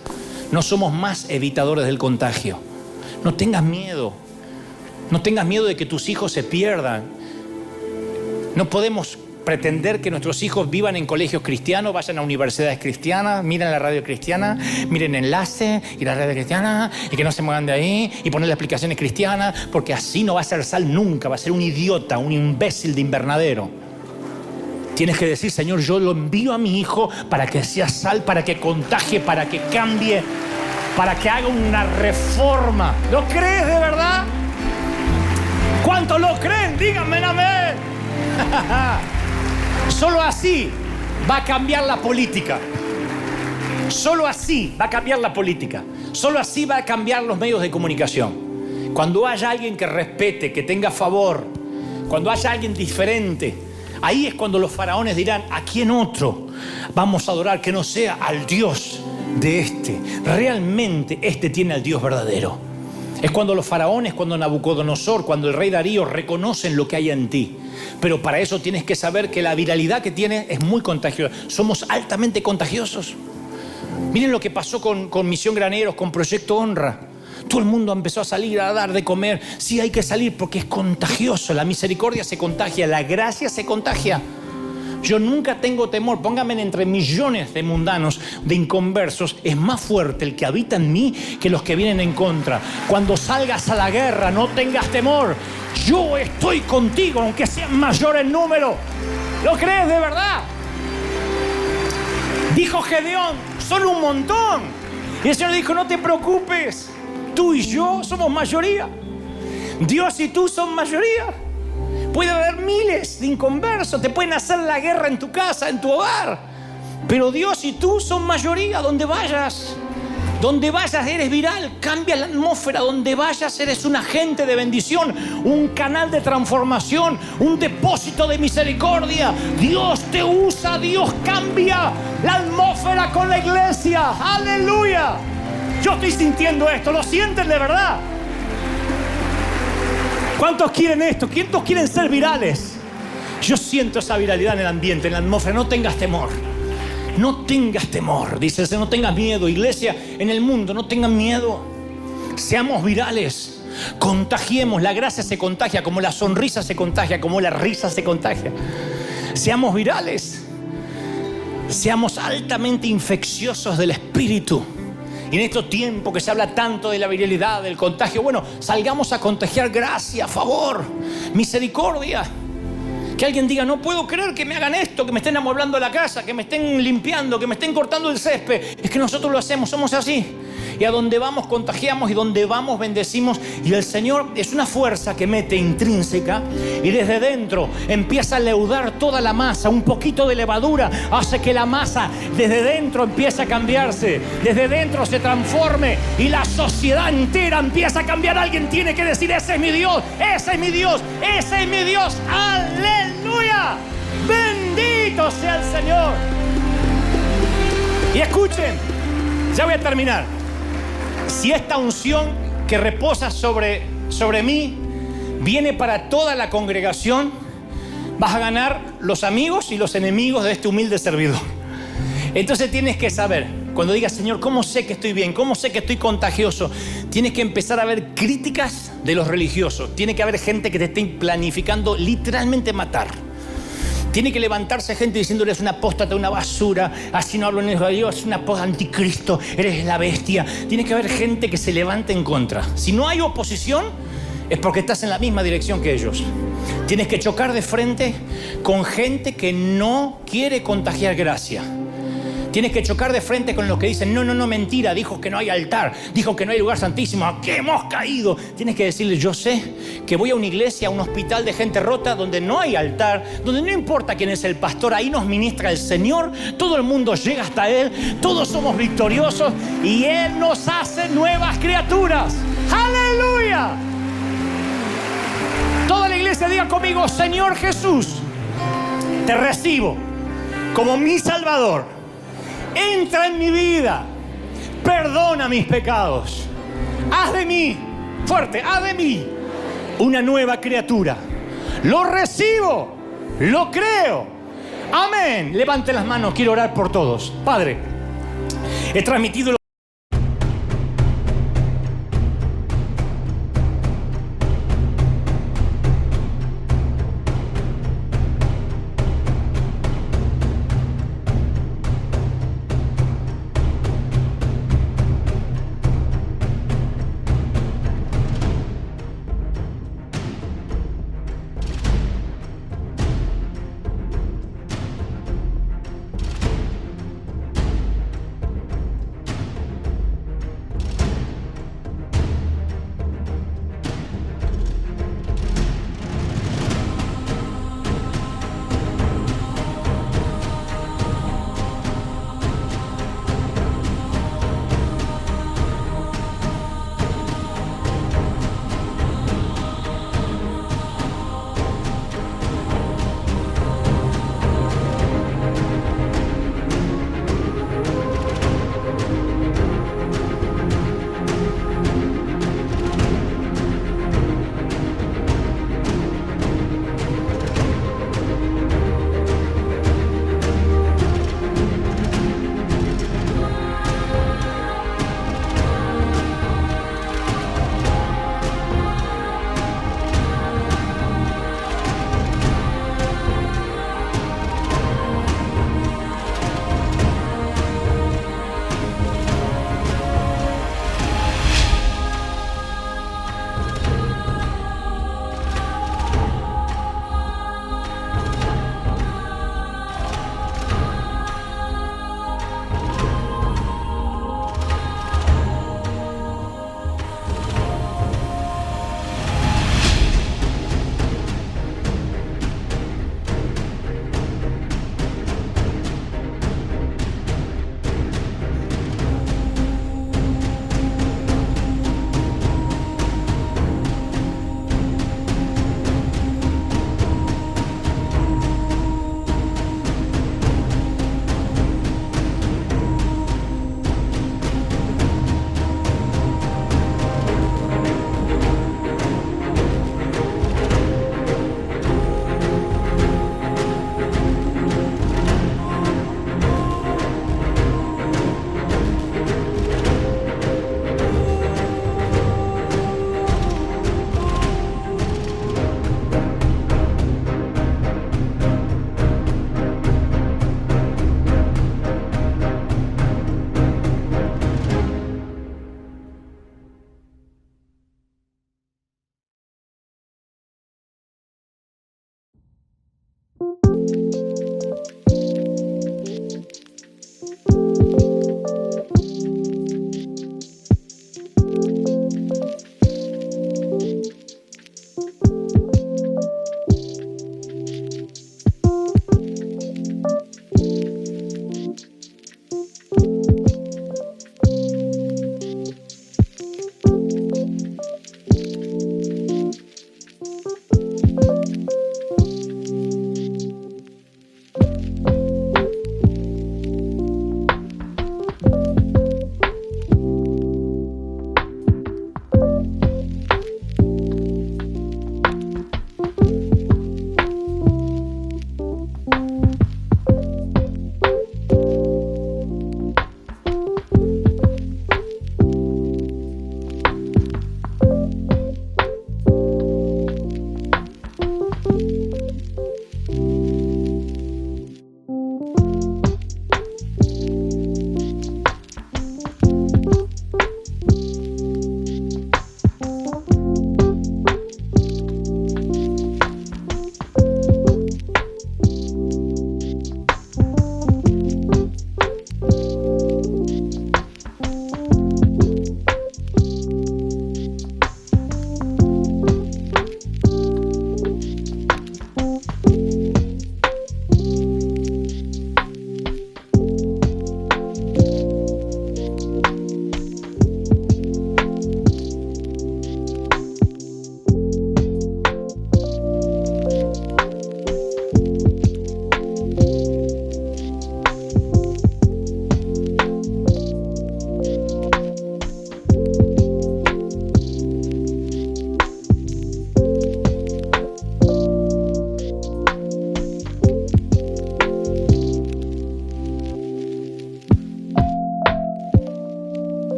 No somos más evitadores del contagio. No tengas miedo. No tengas miedo de que tus hijos se pierdan. No podemos pretender que nuestros hijos vivan en colegios cristianos, vayan a universidades cristianas, miren la radio cristiana, miren Enlace y la radio cristiana, y que no se muevan de ahí, y ponerle aplicaciones cristianas, porque así no va a ser sal nunca, va a ser un idiota, un imbécil de invernadero. Tienes que decir, Señor, yo lo envío a mi hijo para que sea sal, para que contagie, para que cambie, para que haga una reforma. ¿Lo crees de verdad? ¿Cuántos lo creen? Díganme amén. Solo así va a cambiar la política. Solo así va a cambiar la política. Solo así va a cambiar los medios de comunicación. Cuando haya alguien que respete, que tenga favor, cuando haya alguien diferente, ahí es cuando los faraones dirán, ¿a quién otro vamos a adorar que no sea al Dios de este? Realmente este tiene al Dios verdadero. Es cuando los faraones, cuando Nabucodonosor, cuando el rey Darío reconocen lo que hay en ti. Pero para eso tienes que saber que la viralidad que tienes es muy contagiosa. Somos altamente contagiosos. Miren lo que pasó con Misión Graneros, con Proyecto Honra. Todo el mundo empezó a salir a dar de comer. Sí, hay que salir porque es contagioso. La misericordia se contagia, la gracia se contagia. Yo nunca tengo temor. Pónganme entre millones de mundanos, de inconversos. Es más fuerte el que habita en mí que los que vienen en contra. Cuando salgas a la guerra, no tengas temor. Yo estoy contigo, aunque sean mayor en número. ¿Lo crees de verdad? Dijo Gedeón, son un montón. Y el Señor dijo, no te preocupes. Tú y yo somos mayoría. Dios y tú son mayoría. Puede haber miles de inconversos. Te pueden hacer la guerra en tu casa, en tu hogar. Pero Dios y tú son mayoría. Donde vayas eres viral. Cambia la atmósfera. Donde vayas eres un agente de bendición. Un canal de transformación. Un depósito de misericordia. Dios te usa. Dios cambia la atmósfera con la iglesia. ¡Aleluya! Yo estoy sintiendo esto. ¿Lo sienten de verdad? ¿Cuántos quieren esto? ¿Cuántos quieren ser virales? Yo siento esa viralidad en el ambiente, en la atmósfera. No tengas temor. No tengas temor. Dice, no tengas miedo. Iglesia, en el mundo, no tengan miedo. Seamos virales. Contagiemos. La gracia se contagia, como la sonrisa se contagia, como la risa se contagia. Seamos virales. Seamos altamente infecciosos del Espíritu. Y en estos tiempos que se habla tanto de la viralidad, del contagio, bueno, salgamos a contagiar gracia, favor, misericordia. Que alguien diga, no puedo creer que me hagan esto, que me estén amueblando la casa, que me estén limpiando, que me estén cortando el césped. Es que nosotros lo hacemos, somos así. Y a donde vamos contagiamos y donde vamos bendecimos. Y el Señor es una fuerza que mete intrínseca y desde dentro empieza a leudar toda la masa. Un poquito de levadura hace que la masa desde dentro empiece a cambiarse. Desde dentro se transforme y la sociedad entera empieza a cambiar. Alguien tiene que decir, ese es mi Dios, ese es mi Dios, ese es mi Dios. ¡Aleluya! Bendito sea el Señor. Y escuchen, ya voy a terminar. Si esta unción que reposa sobre mí viene para toda la congregación, vas a ganar los amigos y los enemigos de este humilde servidor. Entonces tienes que saber, cuando digas, Señor, ¿cómo sé que estoy bien? ¿Cómo sé que estoy contagioso? Tienes que empezar a ver críticas de los religiosos. Tiene que haber gente que te esté planificando literalmente matar. Tiene que levantarse gente diciéndole, es una apóstata, una basura, así no hablo en el Dios, es una anticristo, eres la bestia. Tiene que haber gente que se levante en contra. Si no hay oposición, es porque estás en la misma dirección que ellos. Tienes que chocar de frente con gente que no quiere contagiar gracia. Tienes que chocar de frente con los que dicen, no, mentira, dijo que no hay altar, dijo que no hay lugar santísimo, ¿a qué hemos caído? Tienes que decirle, yo sé que voy a una iglesia, a un hospital de gente rota, donde no hay altar, donde no importa quién es el pastor, ahí nos ministra el Señor, todo el mundo llega hasta Él, todos somos victoriosos y Él nos hace nuevas criaturas. ¡Aleluya! Toda la iglesia diga conmigo, Señor Jesús, te recibo como mi Salvador. Entra en mi vida, perdona mis pecados, haz de mí, fuerte, haz de mí una nueva criatura. Lo recibo, lo creo, amén. Levante las manos, quiero orar por todos. Padre, he transmitido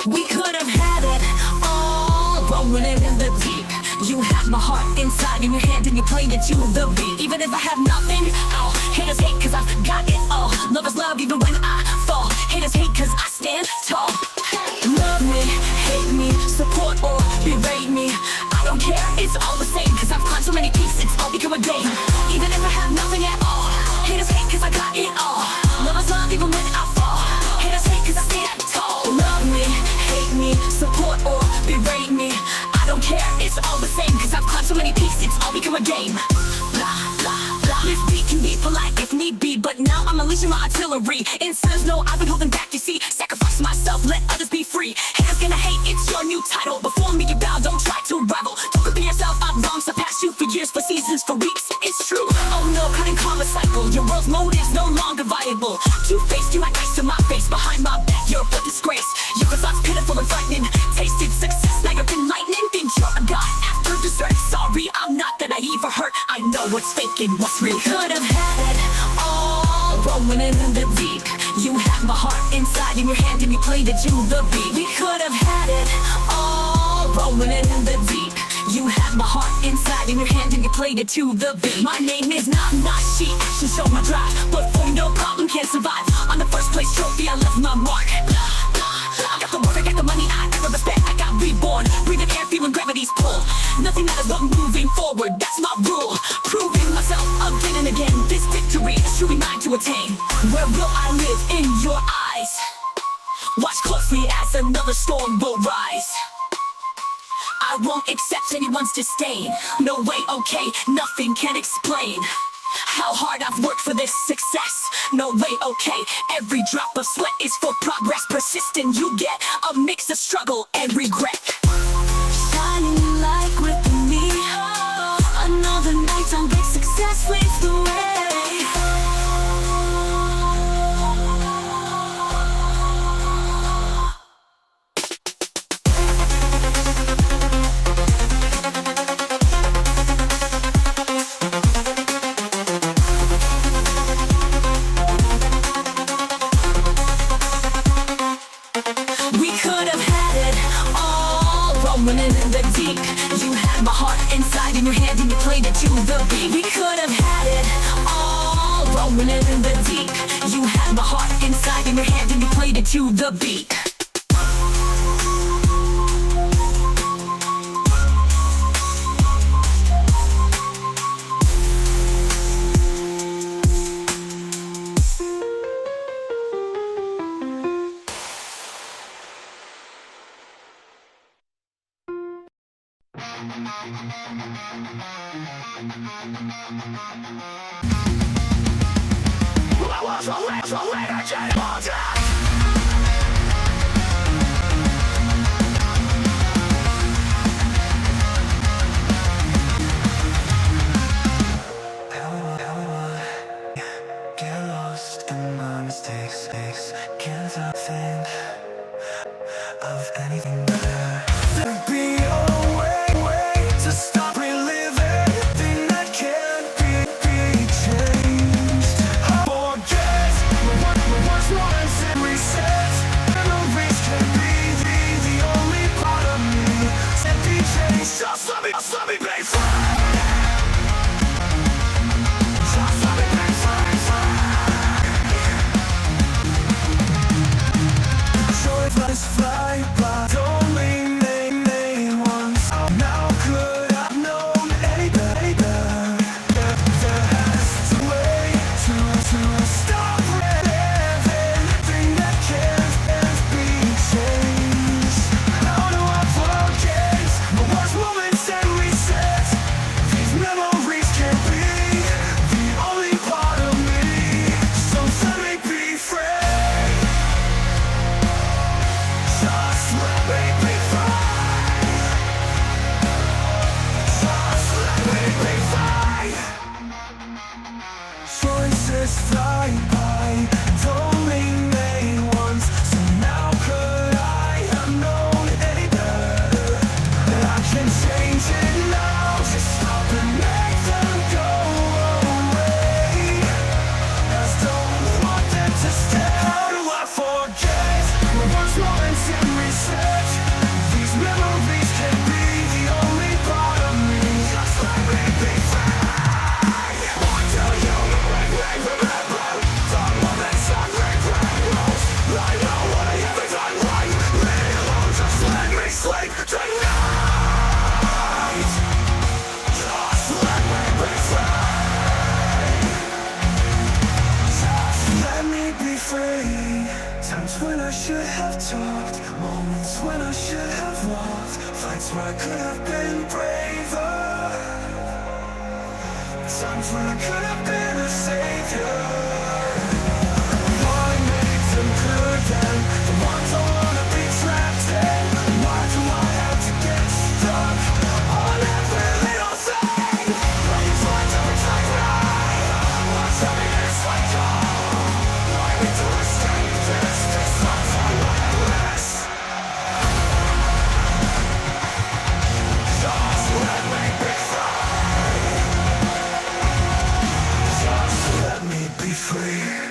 We could have had it all, rolling it in the deep. You had my heart inside in your hand and you played it to the beat. Even if I have nothing, oh, haters hate cause I've got it all. Love is love even when I fall. Haters hate cause I stand tall. Love me, hate me, support or berate me, I don't care, it's all the same. Cause I've climbed so many peaks, it's all become a game. Even if I have nothing at all, haters hate cause I got it all. Love is love even when I fall. Haters hate cause I stand tall. Love me, hate me, support or berate me, I don't care, it's all the same. Cause I've climbed so many peaks, it's all become a game. Blah, blah, blah. This beat can be polite if need be, but now I'm unleashing my artillery. It says no, I've been holding back, you see. Sacrifice myself, let others be free. Haters gonna hate, it's your new title. Before me you bow, don't try to rival. Don't compare yourself, I've wrong, surpassed you for years, for seasons, for weeks. It's true, oh no, cutting karma cycle. Your world's mode is no longer viable. Two-faced, you act nice to my face. Behind my back, you're a disgrace. Your thoughts pitiful and frightening. Tasted success, now you're enlightening. Think you're a god after dessert. Sorry, I'm not that naive or hurt. I know what's fake and what's real. Could have had it all, rolling it in the deep. You had my heart inside in your hand and you played it to the beat. We could have had it all, rolling it in the deep. You had my heart inside in your hand and you played it to the beat. My name is not she, action show my drive. But for no problem can survive. On the first place trophy I left my mark. I got the work, I got the money, I got the respect, I got reborn. Breathing air, feeling gravity's pull. Nothing matters but moving forward, that's my rule. Proving myself again and again. This victory is truly mine to attain. Where will I live in your eyes? Watch closely as another storm will rise. I won't accept anyone's disdain. No way, okay, nothing can explain how hard I've worked for this success. No way, okay, every drop of sweat is for progress. Persistent, you get a mix of struggle and regret. Shining like with me, another night on big success leads the way. Rolling in the deep. You had my heart inside in your hand and you played it to the beat. We could have had it all, rolling in the deep. You had my heart inside in your hand and you played it to the beat. Get lost in my mistakes. Can't I think of anything better? There'd be a way to stop reliving thing that can't be changed. Forget what was once and reset. Memories can be the only part of me that be changed. Just let me be free. Just let me be free. Joy flies by, don't remain once. should have talked, moments when I should have walked, fights where I could have been braver, times when I could have been a savior. Why make them good then? The ones I wanna be trapped in. Why do I have to get stuck on every little thing? Why you try to protect me? What's happening is like why we do escape this? This sounds like endless. Just let me be free. Just let me be free.